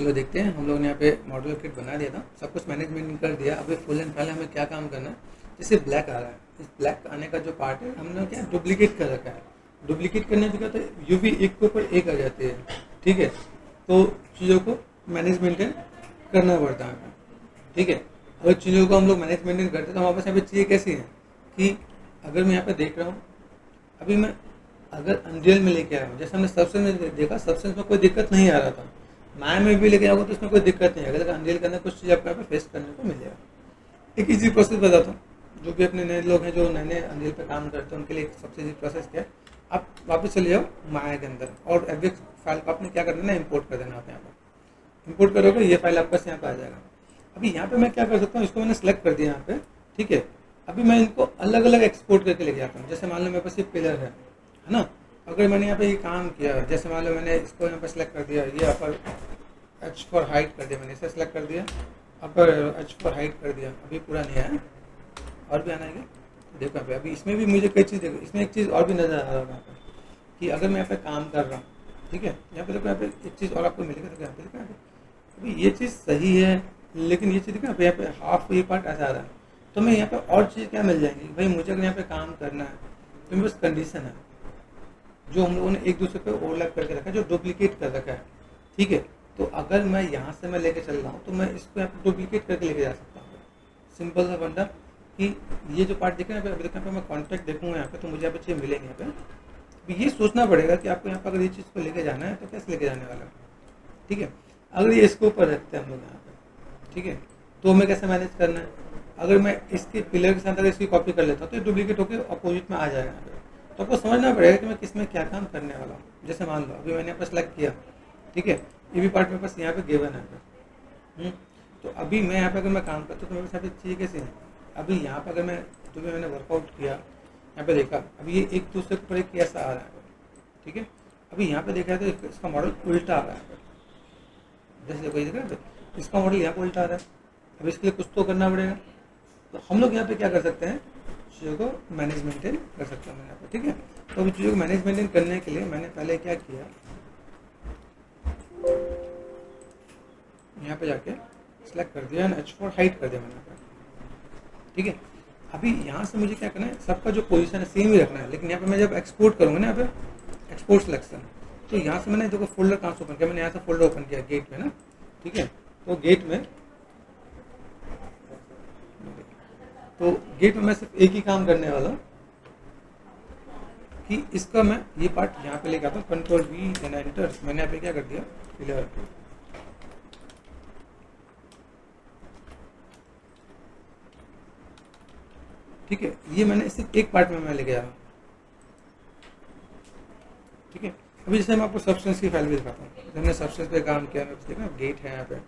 चलो देखते हैं। हम लोग ने यहाँ पे मॉड्यूलर किट बना दिया था, सब कुछ मैनेजमेंट कर दिया। अभी फुल एंड फाइनल हमें क्या काम करना है, जैसे ब्लैक आ रहा है, इस ब्लैक आने का जो पार्ट है हमने क्या डुप्लीकेट कर रखा है। डुप्लीकेट करने से क्या होता है, यूवी एक के ऊपर एक आ जाती है। ठीक है, तो चीज़ों को मैनेज मेंटेन करना पड़ता है। ठीक है, अगर चीज़ों को हम लोग मैनेज मेंटेन करते हैं तो हमारे पास यहाँ पे चीज़ें कैसी हैं कि अगर मैं यहाँ पे देख रहा हूँ, अभी मैं अगर अनरियल में लेके आया हूँ, जैसे हमने सब्सटेंस में देखा, सब्सटेंस में कोई दिक्कत नहीं आ रहा था, माया में भी लेके जाओगे तो इसमें कोई दिक्कत नहीं है। अगर अनरियल के अंदर कुछ चीज़ आपको यहाँ पे फेस करने को मिल जाएगा। एक इजी प्रोसेस बताता हूँ, जो भी अपने नए लोग हैं जो नए नए अनरियल पे काम करते हैं उनके लिए एक सबसे इजी प्रोसेस क्या है, आप वापस चले जाओ माया के अंदर और एफबीएक्स फाइल को आपने क्या कर देना, इंपोर्ट कर देना। आप यहाँ पर इंपोर्ट करोगे, ये फाइल आपका यहाँ पर आ जाएगा। अभी यहाँ पे मैं क्या कर सकता हूँ, इसको मैंने सेलेक्ट कर दिया यहाँ पे। ठीक है, अभी मैं इनको अलग अलग एक्सपोर्ट करके लेके जाता हूँ। जैसे मान लो मेरे पास ये पिलर है ना, अगर मैंने यहाँ पे ये काम किया, जैसे मान लो मैंने इसको यहाँ पे सेलेक्ट कर दिया, ये अपर एच फॉर हाइट कर दिया, मैंने इसे सेलेक्ट कर दिया, अपर एच फॉर हाइट कर दिया। अभी पूरा नहीं आया, और भी आना है। देखो यहाँ पे अभी इसमें भी मुझे कई चीज़ देखो, इसमें एक चीज़ और भी नज़र आ रहा है यहाँ पे कि अगर मैं यहाँ पे काम कर रहा हूँ, ठीक है, यहाँ पे देखो, यहाँ पे एक चीज़ और आपको मिलेगा। देखो यहाँ पे, देखो यहाँ पे अभी ये चीज़ सही है, लेकिन ये चीज़ देखो यहाँ पे हाफ ये पार्ट ऐसा आ रहा है। तो मैं यहाँ पे और चीज़ क्या मिल जाएंगी भाई, मुझे अगर यहाँ पे काम करना है तो मेरे पास कंडीशन है जो हम लोगों ने एक दूसरे पे ओवरलैप करके रखा है, जो डुप्लीकेट कर रखा है। ठीक है, तो अगर मैं यहाँ से मैं लेके चल रहा हूँ तो मैं इसको यहाँ पे डुप्लीकेट करके लेके जा सकता हूँ। सिंपल सा फंडा कि ये जो पार्ट दिख रहा है अभी देखो, यहाँ पे मैं कॉन्टैक्ट देखूँगा यहाँ पे तो मुझे यहाँ पे चीज़ मिलेंगे। यहाँ पे अभी ये सोचना पड़ेगा कि आपको यहाँ पर अगर ये चीज़ को लेके जाना है तो कैसे लेके जाने वाला है। ठीक है, अगर ये इसके ऊपर रखते हैं हम लोग यहाँ पे, ठीक है, तो हमें कैसे मैनेज करना है। अगर मैं इसके पिलर के साथ अगर इसकी कॉपी कर लेता हूँ तो ये डुप्लीकेट होकर अपोजिट में आ जाएगा यहाँ पे। तो आपको समझना पड़ेगा कि मैं किस में क्या काम करने वाला हूँ। जैसे मान लो अभी मैंने यहाँ पर सेलेक्ट किया, ठीक है, ये भी पार्ट मेरे पास यहाँ पे गिवन है। तो अभी मैं यहाँ पे अगर मैं काम करता हूँ तो मेरे साथ चीज़ें कैसे हैं। अभी यहाँ पर अगर मैं जो भी मैंने वर्कआउट किया, यहाँ पे देखा, अभी ये एक दूसरे के ऊपर एक कैसा आ रहा है। ठीक है, अभी यहाँ पे देखा है तो इसका मॉडल उल्टा आ रहा है। जैसे कोई देखा है इसका मॉडल यहाँ पर उल्टा आ रहा है। अब इसके लिए कुछ तो करना पड़ेगा। तो हम लोग यहाँ पे क्या कर सकते हैं, चीज़ों को मैनेज मेंटेन कर सकते हैं यहाँ पे। ठीक है, तो अभी चीज़ों को मैनेज मेंटेन करने के लिए मैंने पहले क्या किया, यहाँ पे जाके सेलेक्ट कर दिया, एच फॉर हाइट कर दिया मैंने यहाँ पे। ठीक है, अभी यहाँ से मुझे क्या करना है, सबका जो पोजीशन है सेम ही रखना है, लेकिन यहाँ पे मैं जब एक्सपोर्ट करूँगा ना, यहाँ पे एक्सपोर्ट सिलेक्शन, तो यहाँ से मैंने देखो फोल्डर कहाँ से ओपन किया, मैंने यहाँ से फोल्डर ओपन किया गेट में ना। ठीक है, तो गेट में मैं सिर्फ एक ही काम करने वाला हूँ कि इसका मैं ये पार्ट यहाँ पे लेके आता हूँ, कंट्रोल वी देन एंटर। मैंने यहाँ पे क्या कर दिया, क्लियर। ठीक है, ये मैंने सिर्फ एक पार्ट में मैं लेके आ रहा हूँ। ठीक है, अभी जैसे मैं आपको सब्सटेंस की फाइल भी दिखाता हूँ। हमने सब्सटेंस पे काम किया, मैं देखा गेट है यहाँ पे।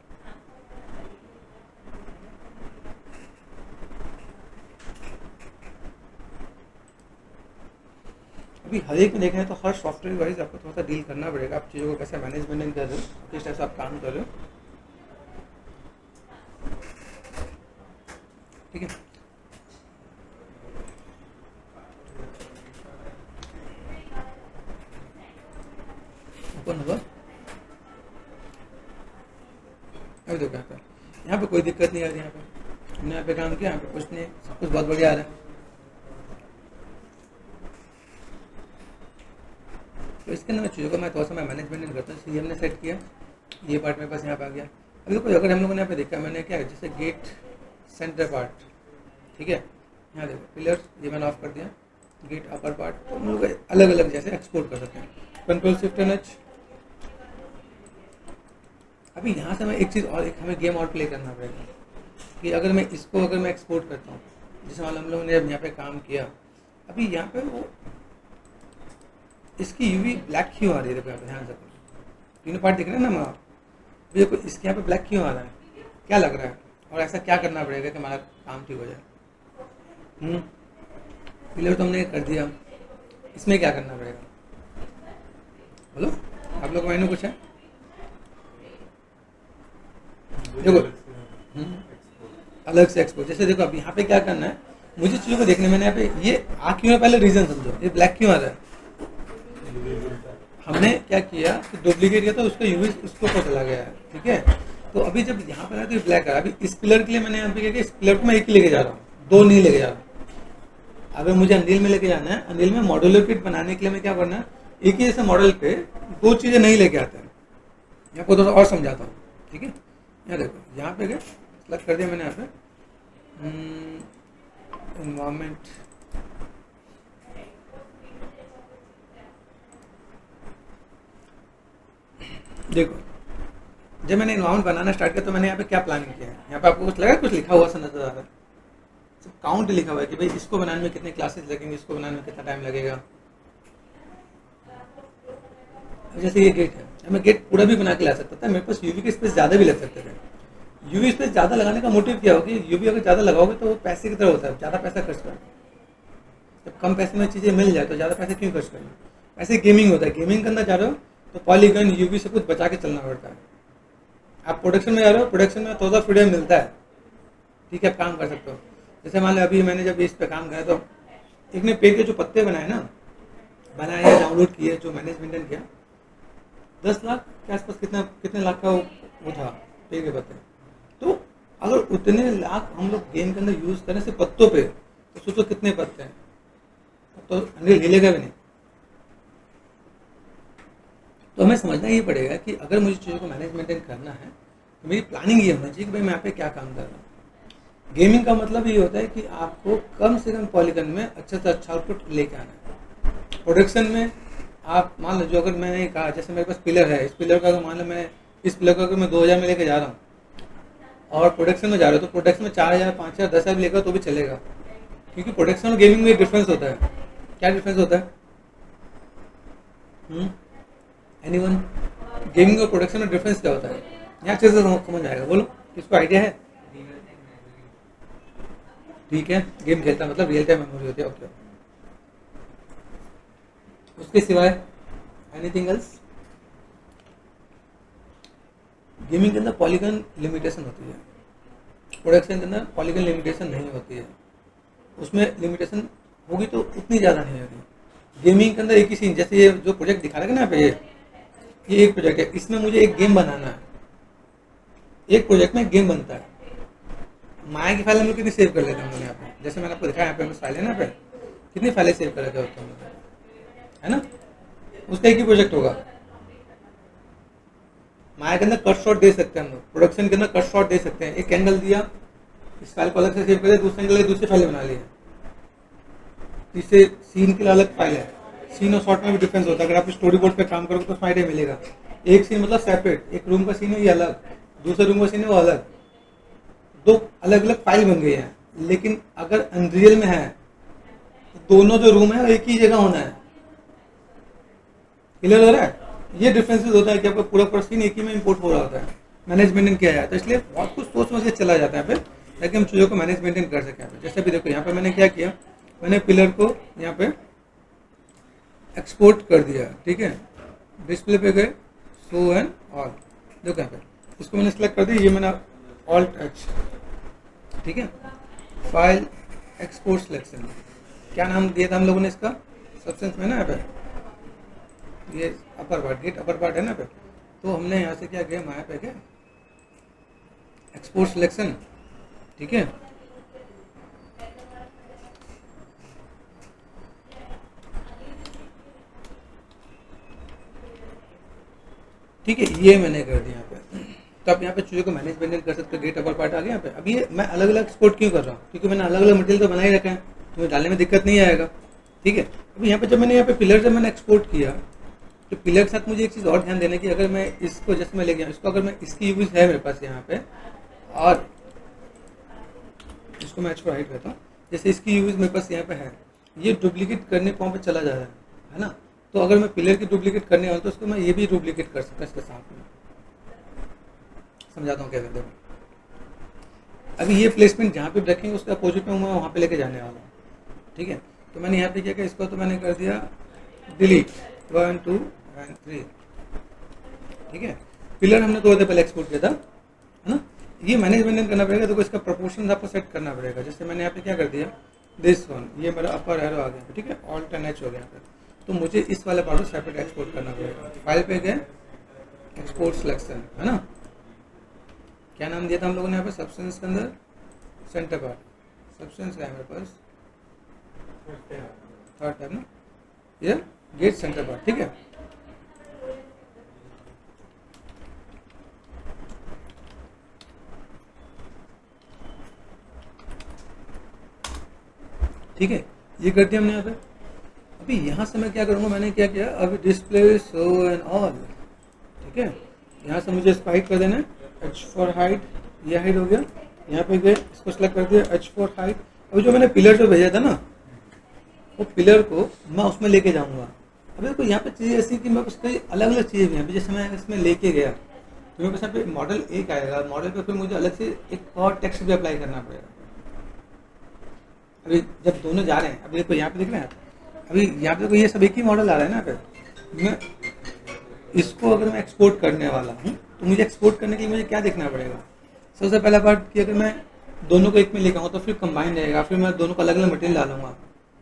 अभी हर एक में देखना है तो हर सॉफ्टवेयर वाइज आपको थोड़ा सा डील करना पड़ेगा। आप चीज़ों को कैसे मैनेजमेंट कर रहे हो, किस टाइप से आप काम कर रहे हो। ठीक है, ओपन होगा। अभी देखो यहाँ पे कोई दिक्कत नहीं आ रही। यहाँ पे हमने यहाँ पे काम किया, यहाँ पे कुछ नहीं, सब कुछ बहुत बढ़िया आ रहा है। तो इसके अंदर चीज़ों को मैं थोड़ा सा मैं मैनेजमेंट करता हूँ। सी हमने सेट किया, ये पार्ट मेरे पास यहाँ पे आ गया। अभी देखो अगर हम लोगों ने यहाँ पे देखा, मैंने क्या है, जैसे गेट सेंटर पार्ट, ठीक है, यहाँ देखो पिलर ये मैंने ऑफ कर दिया, गेट अपर पार्ट, तो हम लोग अलग अलग जैसे एक्सपोर्ट कर सकते हैं। Control shift and H. अभी यहाँ से मैं एक चीज़ और, एक हमें गेम और प्ले करना पड़ेगा कि अगर मैं इसको अगर मैं एक्सपोर्ट करता हूँ, जैसे मान लो हम लोगों ने यहाँ पे काम किया, अभी यहाँ पे वो इसकी यूवी ब्लैक क्यों आ रही है। देखो यहाँ पे ध्यान से, तीनों पार्ट दिख रहे हैं ना माँ, देखो इसके यहाँ पे ब्लैक क्यों आ रहा है, क्या लग रहा है, और ऐसा क्या करना पड़ेगा कि हमारा काम ठीक हो जाए। पिलर तो हमने कर दिया, इसमें क्या करना पड़ेगा बोलो आप लोग, मैंने कुछ है देखो अलग से एक्सपोर्ट। जैसे देखो अब यहाँ पे क्या करना है, मुझे चीज़ों को देखने, मैंने यहाँ पे ये आ क्यों है, पहले रीजन समझो, ये ब्लैक क्यों आ रहा है। हमने क्या किया कि डुप्लीकेट किया तो उसका यूवी उसके ऊपर चला गया है, ठीक है। तो अभी जब यहाँ पर आया तो ब्लैक आया। अभी इस पिलर के लिए मैंने यहाँ पे क्या किया, इस पिलर को मैं एक ही लेके जा रहा हूँ, दो नहीं लेके जा रहा हूँ। अगर मुझे अंडील में लेके जाना है, अंडील में मॉड्यूलर किट बनाने के लिए मैं क्या करना है, एक ही जैसे मॉडल पे दो चीज़ें नहीं लेके आते हैं। यहाँ को थोड़ा और समझाता हूँ, ठीक है। यहाँ देखो, यहाँ पे क्या सेलेक्ट कर दिया मैंने, यहाँ पे एनवायरमेंट, देखो जब मैंने एनवायरमेंट बनाना स्टार्ट किया तो मैंने यहाँ पे क्या प्लानिंग किया है। यहाँ पे आपको कुछ लगा, कुछ लिखा हुआ सा नजर आ रहा है, सब काउंट लिखा हुआ है कि भाई इसको बनाने में कितने क्लासेस लगेंगे, इसको बनाने में कितना टाइम लगेगा। जैसे ये गेट है, मैं गेट पूरा भी बना के ला सकता था, मेरे पास यूवी के स्पेस ज़्यादा भी लग सकते थे। यूवी स्पेस ज़्यादा लगाने का मोटिव क्या होगी, यूवी अगर ज़्यादा लगाओगे तो वो पैसे की तरह होता है, ज़्यादा पैसा खर्च करना। जब कम पैसे में चीज़ें मिल जाए तो ज़्यादा पैसे क्यों खर्च करना। ऐसे गेमिंग होता है, गेमिंग करना चाह रहे हो तो पॉलीगन यूवी से कुछ बचा के चलना पड़ता है। आप प्रोडक्शन में जा रहे हो, प्रोडक्शन में थोड़ा सा फ्रीडम मिलता है, ठीक है, आप काम कर सकते हो। जैसे मान लो अभी मैंने जब इस पे काम किया तो एक ने पेड़ के जो पत्ते बनाए ना, बनाए डाउनलोड किए, जो मैनेज मेंटेन किया, 10 लाख के आसपास कितने लाख का वो था पेड़ के पत्ते। तो अगर उतने लाख हम लोग गेम के अंदर यूज करें सिर्फ पत्तों पे, तो सोचो कितने पत्ते हैं, तो अंडील हिलेगा भी नहीं। तो हमें समझना ये पड़ेगा कि अगर मुझे चीज़ों को मैनेज मेंटेन करना है तो मेरी प्लानिंग ये होना चाहिए कि भाई मैं यहाँ पे क्या काम कर रहा हूँ। गेमिंग का मतलब ये होता है कि आपको कम से कम पॉलीगन में अच्छे से अच्छा आउटपुट लेके आना है। प्रोडक्शन में आप मान लो, जो अगर मैंने कहा जैसे मेरे पास पिलर है, इस पिलर का अगर मान लो मैं इस पिलर को अगर मैं 2000 में लेके जा रहा हूँ और प्रोडक्शन में जा रहा हूँ, तो प्रोडक्शन में 4000, 5000, 10,000 भी लेगा तो भी चलेगा, क्योंकि प्रोडक्शन और गेमिंग में एक डिफरेंस होता है। क्या डिफरेंस होता है? एनीवन? गेमिंग और प्रोडक्शन में डिफरेंस क्या होता है? यहाँ अच्छे से समझ आएगा, बोलो किसको आइडिया है? ठीक है, गेम खेलता मतलब रियल टाइम मेमोरी होती है, ओके। उसके सिवाय एनीथिंग एल्स? गेमिंग के अंदर पॉलीगन लिमिटेशन होती है, प्रोडक्शन के अंदर पॉलीगन लिमिटेशन नहीं होती है। उसमें लिमिटेशन होगी तो उतनी ज़्यादा नहीं होगी। गेमिंग के अंदर एक ही सीन, जैसे ये जो प्रोजेक्ट दिखा रहे हैं ना यहाँ पे, ये एक प्रोजेक्ट है, इसमें मुझे एक गेम बनाना है। एक प्रोजेक्ट में गेम बनता है। माया की फाइल हम लोग कितनी सेव कर लेते हैं यहाँ पे, जैसे मैंने आपको दिखाया यहाँ पे फाइल है ना, पे कितनी फाइलें सेव कर लेते होते हैं, है ना। उसका एक ही प्रोजेक्ट होगा। माया के अंदर कट शॉट दे सकते हैं हम लोग, प्रोडक्शन के अंदर कट शॉट दे सकते हैं। एक एंगल दिया, इस फाइल को अलग से सेव कर दिया, दूसरे एंगल दूसरी फाइलें बना ली है। तीसरे सीन के लिए अलग फाइल है। सीन और शॉट में भी डिफरेंस होता है। अगर आप स्टोरी बोर्ड पे काम करोगे तो उसमें आइडिया मिलेगा। एक सीन मतलब सेपरेट, एक रूम का सीन है ये अलग, दूसरे रूम का सीन है वो अलग, दो अलग अलग फाइल बन गई है। लेकिन अगर अनरियल में है तो दोनों जो रूम है वो एक ही जगह होना है। क्लियर हो रहा है? ये डिफरेंसेस होता है कि आपका पूरा पूरा सीन एक ही में इंपोर्ट हो रहा होता है, मैनेज मेंटेन किया जाए। तो इसलिए बहुत कुछ सोच समझ के चला जाता है ताकि हम चीज़ों को मैनेज मेंटेन कर सकें। जैसे अभी देखो यहाँ पे मैंने क्या किया, मैंने पिलर को यहाँ पे एक्सपोर्ट कर दिया, ठीक है। डिस्प्ले पे गए, शो एंड ऑल, देखो यहाँ पे इसको मैंने सेलेक्ट कर दिया, ये मैंने ऑल्ट एच, ठीक है। फाइल एक्सपोर्ट सिलेक्शन, क्या नाम दिया था हम लोगों ने इसका, सब्सटेंस में ना यहाँ पे ये upper part, gate upper part है ना पे। तो हमने यहाँ से क्या किया, माया पे गए, एक्सपोर्ट सिलेक्शन, ठीक है। ठीक है, ये मैंने कर दिया यहाँ पे। तो आप यहाँ पे चीज़ों को मैनेज मेंटेन कर सकते हो। गेट अपर पार्ट आ गया यहाँ पे। अब ये मैं अलग अलग एक्सपोर्ट क्यों कर रहा हूँ, क्योंकि मैंने अलग अलग मटेरियल तो बना ही रखा है, तो डालने में दिक्कत नहीं आएगा, ठीक है। अभी यहाँ पे जब मैंने यहाँ पे पिलर जब मैंने एक्सपोर्ट किया, तो पिलर के साथ मुझे एक चीज़ और ध्यान देना कि अगर मैं इसको जैसे मैं ले गया, इसको अगर मैं इसकी यूज है मेरे पास यहाँ पे, और इसको मैं एक्स्ट्रा हाइट करता हूँ, जैसे इसकी यूज मेरे पास यहाँ पे है, ये डुप्लीकेट करने को पे चला जा रहा है ना। तो अगर मैं पिलर की डुप्लीकेट करने वाला तो उसको मैं ये भी डुप्लीकेट कर सकता हूँ इसके साथ में। समझाता हूँ कैसे। देखो अभी ये प्लेसमेंट जहाँ पे रखेंगे उसके अपोजिट में मैं वहाँ पे लेके जाने वाला हूँ, ठीक है। तो मैंने यहाँ पे क्या किया, इसको तो मैंने कर दिया डिलीट 1 2 एंड 3, ठीक है। पिलर हमने 2 पहले एक्सपोर्ट किया था, है ना। ये मैनेज मेंटेन करना पड़ेगा, तो इसका प्रोपोर्शन आपको सेट करना पड़ेगा। जैसे मैंने यहाँ पे क्या कर दिया, दिस वन, ये मेरा अपर एरो आ गया, ठीक है, ऑल्ट एंड एच हो गया। तो मुझे इस वाले पार्ट को सेपरेट एक्सपोर्ट करना पड़ेगा। फाइल पे गए, एक्सपोर्ट सिलेक्शन, है ना, क्या नाम दिया था हम लोगों ने यहाँ पे सब्सटेंस के अंदर, सेंटर पार्ट, सब्सटेंस का है मेरे पास थर्ड टाइप ना, ये गेट सेंटर पार्ट, ठीक है। ठीक है, ये कर दिया हमने यहाँ पे। अभी यहाँ से मैं क्या करूँगा, मैंने क्या किया, अभी डिस्प्ले शो एंड ऑल, ठीक है। यहाँ से मुझे इसको हाइट कर देना है, H फॉर हाइट, ये हाइट हो गया। यहाँ पे गए, इसको सेलेक्ट कर दिया, H फॉर हाइट। अभी जो मैंने पिलर जो भेजा था ना, वो पिलर को मैं उसमें लेके जाऊँगा। अभी देखो यहाँ पे चीज़ें ऐसी कि मैं कई अलग अलग चीज़ें भी हैं। जैसे मैं इसमें लेके गया तो मेरे पास यहाँ पे मॉडल एक आएगा, मॉडल पे फिर मुझे अलग से एक और टेक्स्ट भी अप्लाई करना पड़ेगा। अभी जब दोनों जा रहे हैं, अभी देखो यहाँ पे देख रहे हैं, अभी यहाँ पे देखो ये सब एक ही मॉडल आ रहा है ना। फिर मैं इसको अगर मैं एक्सपोर्ट करने वाला हूँ तो मुझे एक्सपोर्ट करने के लिए मुझे क्या देखना पड़ेगा। सबसे पहला पार्ट कि अगर मैं दोनों को एक में लेकर आऊँ तो फिर कंबाइन रहेगा, फिर मैं दोनों को अलग अलग मटेरियल डालूंगा,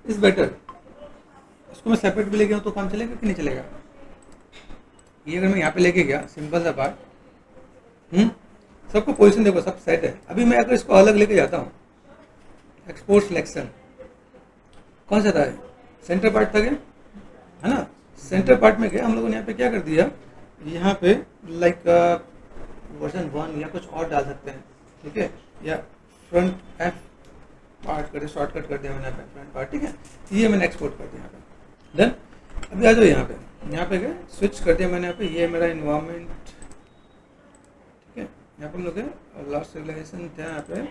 इस बेटर। इसको मैं सेपरेट भी लेके आऊँ तो काम चलेगा कि नहीं चलेगा। ये अगर मैं यहाँ पे लेके गया, सिंपल सा पार्ट, सबको पोजीशन देखो, सब सेट है। अभी मैं अगर इसको अलग लेके जाता हूँ, एक्सपोर्ट सिलेक्शन कौन सा था, सेंटर पार्ट था क्या, है ना। सेंटर पार्ट में गया, हम लोगों ने यहाँ पे क्या कर दिया, यहाँ पे लाइक वर्जन 1 या कुछ और डाल सकते हैं, ठीक है, या फ्रंट एफ पार्ट कर, शॉर्टकट कर दिया मैंने यहाँ पे फ्रंट पार्ट, ठीक है। ये मैंने एक्सपोर्ट कर दिया यहाँ पे। देन अभी आ जाओ यहाँ पे गए, स्विच कर दिया मैंने यहाँ पे, ये मेरा इन्वायरमेंट, ठीक है। यहाँ पे हम लोग लास्ट सिविलाइजेशन था यहाँ पे,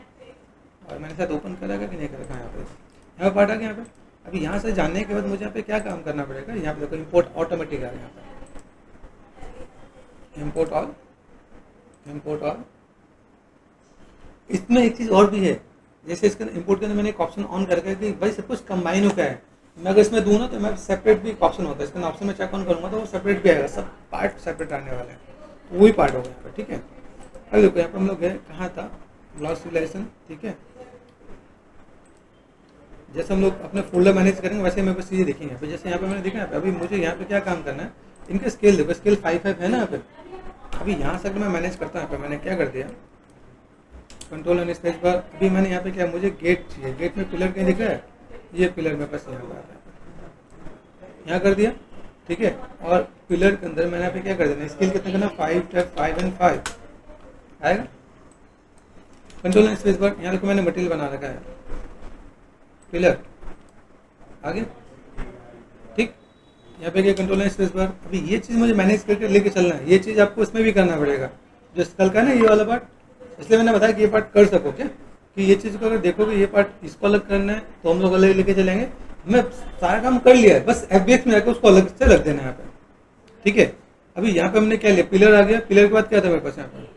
और मैंने साथ ओपन करा कि नहीं करा, यहाँ पे पार्ट आ गया यहाँ पे। अभी यहाँ से जानने के बाद मुझे यहाँ पे क्या काम करना पड़ेगा, यहाँ पे देखो इंपोर्ट ऑटोमेटिक आ गया, यहाँ पे इंपोर्ट ऑल। इसमें एक चीज़ और भी है, जैसे इसके इंपोर्ट के अंदर मैंने एक ऑप्शन ऑन करके कि भाई सब कुछ कंबाइन हो गया है, मैं अगर इसमें दूँ ना तो मैं सेपरेट भी एक ऑप्शन होता है, इसके ऑप्शन में चेक ऑन करूँगा तो वो सेपरेट भी आएगा, सब पार्ट सेपरेट आने वाले हैं, वही पार्ट होगा यहाँ पे, ठीक है। अभी देखो यहाँ पे हम लोग गए, कहाँ था, लॉस्ट सिविलाइजेशन, ठीक है। जैसे हम लोग अपने फोल्डर मैनेज करेंगे वैसे मेरे पास चीज़ें देखेंगे। तो जैसे यहाँ पे मैंने देखा है, अभी मुझे यहाँ पे क्या काम करना है, इनका स्केल देखो, स्केल 5 है ना यहाँ पे। अभी यहाँ से अगर मैं मैनेज करता हूँ, मैंने क्या कर दिया, कंट्रोल एंड स्पेस बार। अभी मैंने यहाँ पे क्या, मुझे गेट चाहिए, गेट में पिलर कहीं दिख रहा है, ये पिलर मेरे पास यहाँ पर आता है, यहाँ कर दिया, ठीक है। और पिलर के अंदर मैंने यहाँ पे क्या कर देना, स्केल कितना करना, 5 एंड 5 आएगा। कंट्रोल एंड स्पेस बार, यहाँ देखो मैंने मटेरियल बना रखा है, पिलर आगे, ठीक। यहाँ पे क्या, कंट्रोल एंड स्पेस बार। अभी ये चीज़ मुझे मैनेज करके लेके चलना है, ये चीज़ आपको इसमें भी करना पड़ेगा, जो स्कल का ना ये वाला पार्ट। इसलिए मैंने बताया कि ये पार्ट कर सको क्या, कि ये चीज़ को अगर देखोगे ये पार्ट इसको अलग करना है तो हम लोग अलग लेके चलेंगे। मैं सारा काम कर लिया है, बस FBX में जाकर उसको अलग से रख देना है यहाँ पे, ठीक है। अभी यहाँ पे हमने क्या लिया, पिलर आ गया, पिलर के बाद क्या था मेरे पास, यहाँ पे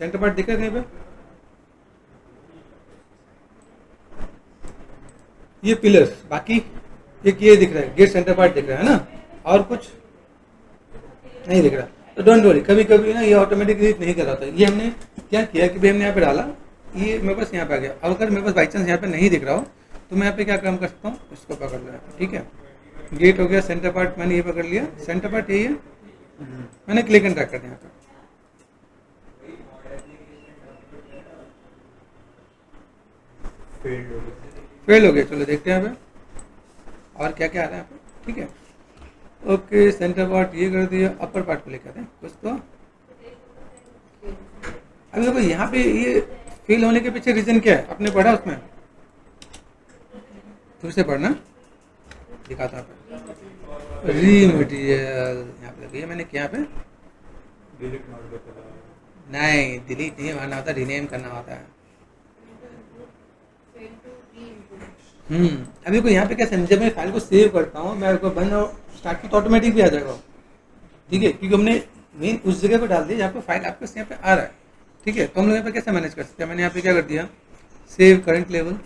सेंटर पार्ट दिखा कहीं पे, ये पिलर्स, बाकी एक ये दिख रहा है, गेट सेंटर पार्ट दिख रहा है ना, और कुछ नहीं दिख रहा। तो डोंट वरी, कभी कभी ना ये ऑटोमेटिक रीड नहीं कर रहा था। ये हमने क्या किया कि भाई हमने यहाँ पे डाला, ये मेरे पास यहाँ पे आ गया। अब अगर मेरे पास बाई चांस यहाँ पे नहीं दिख रहा हो तो मैं यहाँ पे क्या काम कर सकता हूँ, इसको पकड़ लिया, ठीक है। गेट हो गया, सेंटर पार्ट मैंने ये पकड़ लिया, सेंटर पार्ट यही है, मैंने क्लिक एंड ड्रैग कर दिया यहाँ पे। फेल हो गया, चलो देखते हैं यहाँ पे और क्या क्या आ रहा है यहाँ पे, ठीक है। ओके, सेंटर पार्ट ये कर दिया, अपर पार्ट को लेकर आते हैं कुछ तो। अभी देखो यहाँ पे ये फेल होने के पीछे रीजन क्या है, आपने पढ़ा उसमें, फिर से पढ़ना, दिखाता है री मटेरियल। यहाँ पे देखो, ये मैंने क्या पे नहीं, डिलीट नहीं मारना होता, रीनेम करना होता है। अभी को यहाँ पे क्या, जब मैं फाइल को सेव करता हूँ, मैं बंद और स्टार्ट की तो ऑटोमेटिक भी आ जाएगा, ठीक है, क्योंकि हमने मेन उस जगह पे डाल दिया जहाँ पे फाइल आपके यहाँ पे आ रहा है, ठीक है। तो हम लोग यहाँ पे कैसे मैनेज कर सकते हैं, मैंने यहाँ पे क्या कर दिया, सेव करंट लेवल,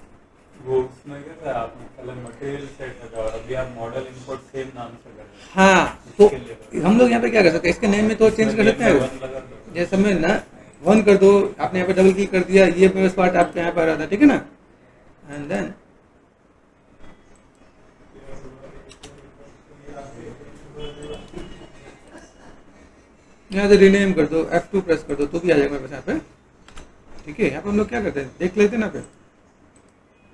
वो उसमें क्या था, आपने पहले मटेरियल सेट था और अभी आप मॉडल इंपोर्ट सेम नाम से कर रहे हैं। हाँ, तो हम लोग यहाँ पे क्या कर सकते हैं, इसके नेम में तो चेंज कर सकते हैं, जैसे मैं ना 1 कर दो, आपने यहाँ पे डबल क्लिक कर दिया, ये पार्ट आपके यहाँ पे आ रहा था, ठीक है ना। एंड देन यहाँ से रीनेम कर दो, F2 प्रेस कर दो तो भी आ जाएगा मेरे पास यहाँ पे। ठीक है, यहाँ पे हम लोग क्या करते हैं देख लेते हैं ना, पे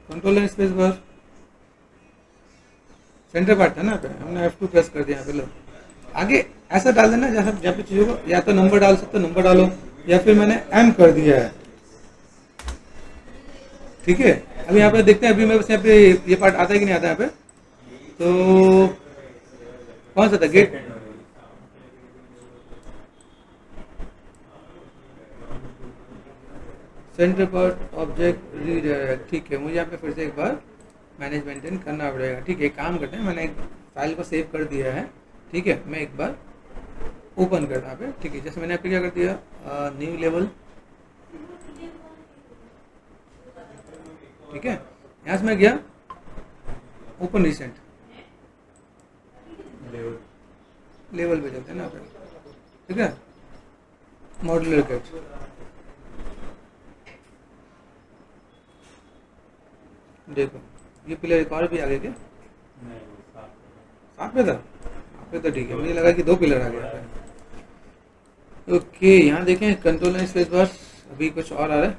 control and space bar centre part था ना, पे हमने F2 प्रेस कर दिया यहाँ पे। लो आगे ऐसा डाल देना जहाँ पे चीज़ों को या तो नंबर डाल सकते हो, नंबर डालो, या फिर मैंने M कर दिया है। ठीक है, अभी यहाँ पे देखते हैं, अभी मेरे पास यहाँ पे ये पार्ट आता है कि नहीं आता है यहाँ पे। तो कौन सा था gate, centre part object redirect. ठीक है, मुझे यहाँ पे फिर से एक बार मैनेज मेंटेन करना पड़ेगा। ठीक है, काम करते हैं, मैंने एक फाइल को सेव कर दिया है। ठीक है, मैं एक बार ओपन करता यहाँ पे। ठीक है, जैसे मैंने यहाँ पे क्या कर दिया, न्यू लेवल। ठीक है, यहाँ से मैं गया ओपन रिसेंट, लेवल पे चलते हैं ना पे। ठीक है, मॉड्यूलर किट, देखो ये पिलर एक और भी आ गया क्या, साथ में था यहाँ पे, तो ठीक है, मुझे लगा कि 2 पिलर आ गया। ओके, यहाँ देखें कंट्रोल एंड स्पेस बार, अभी कुछ और आ रहा है,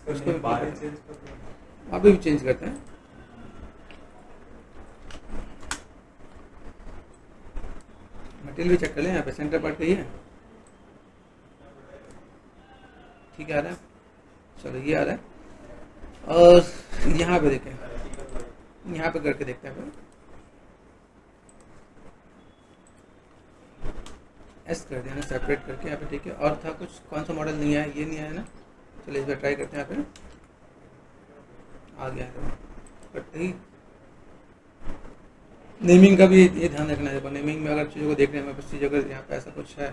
उसको अभी भी चेंज करते हैं। मटेरियल भी चेक कर लें, यहाँ पे सेंटर पार्ट का ही है। ठीक है, आ रहा है, चलो ये आ रहा है। और यहाँ पे देखें, यहाँ पे करके देखते हैं, एस कर दिया ना सेपरेट करके यहाँ पे। ठीक है, और था कुछ, कौन सा मॉडल नहीं आया, ये नहीं आया ना, चलो इस बार ट्राई करते हैं। यहाँ पे आ गया है, बट नहीं नेमिंग का भी ये ध्यान रखना है। नेमिंग में अगर चीज़ों को देख रहे हैं, मेरे चीज़ अगर यहाँ पे ऐसा कुछ है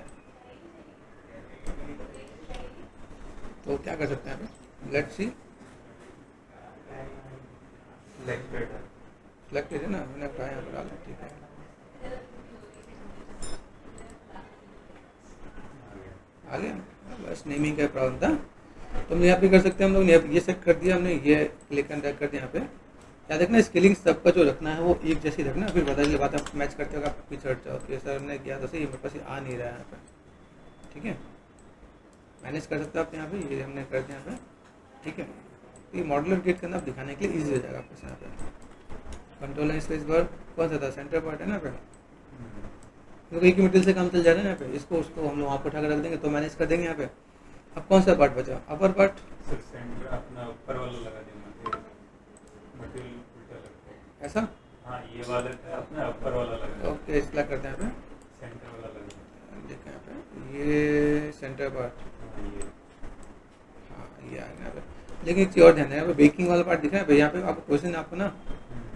तो क्या कर सकते हैं यहाँ पे, लेट्स सी, सिलेक्टेड है ना, मैंने उठाया यहाँ पर डाला। ठीक है, आ गया, बस नेमिंग का प्रॉब्लम था। तो हम यहाँ पे कर सकते हैं, हम लोग ये सेट कर दिया हमने, ये क्लिक एंड ड्रैग कर दिया यहाँ पे। क्या देखना, स्केलिंग सबका जो रखना है वो एक जैसी रखना, फिर पता चले बात आप मैच करते हो, आप पीछे हट जाओ कि सर हमने किया तो सही, मेरे पास आ नहीं रहा है यहाँ पे। ठीक है, मैनेज कर सकते हो आप यहाँ पे, ये हमने कर दिया यहाँ पे। ठीक है, ये मॉड्यूलर गेट करना आप दिखाने के लिए ईजी हो जाएगा आपके यहाँ पे। कंट्रोल एंड स्पेस बार कौन सा था, सेंटर पार्ट है ना पे, क्योंकि एक मटेरियल से काम चल जा रहा है यहाँ पे, इसको उसको हम लोग वहाँ पर उठा कर रख देंगे तो मैनेज कर देंगे यहाँ पे। अब कौन सा पार्ट बचा, अपर पार्ट, सेंटर अपना ऊपर वाला लगा देना, मटेरियल उल्टा लगता है ऐसा। हाँ, ये वाला है अपना ऊपर वाला लगा। ओके, इसलिए करते हैं यहाँ पे, सेंटर वाला लगा, देखें यहाँ पे ये सेंटर पार्ट, ये हाँ ये आ गया यहाँ पे। लेकिन एक चीज़ और ध्यान देना, यहाँ पे बेकिंग वाला पार्ट दिख रहा है भाई, यहाँ पे आपको क्वेश्चन आपको ना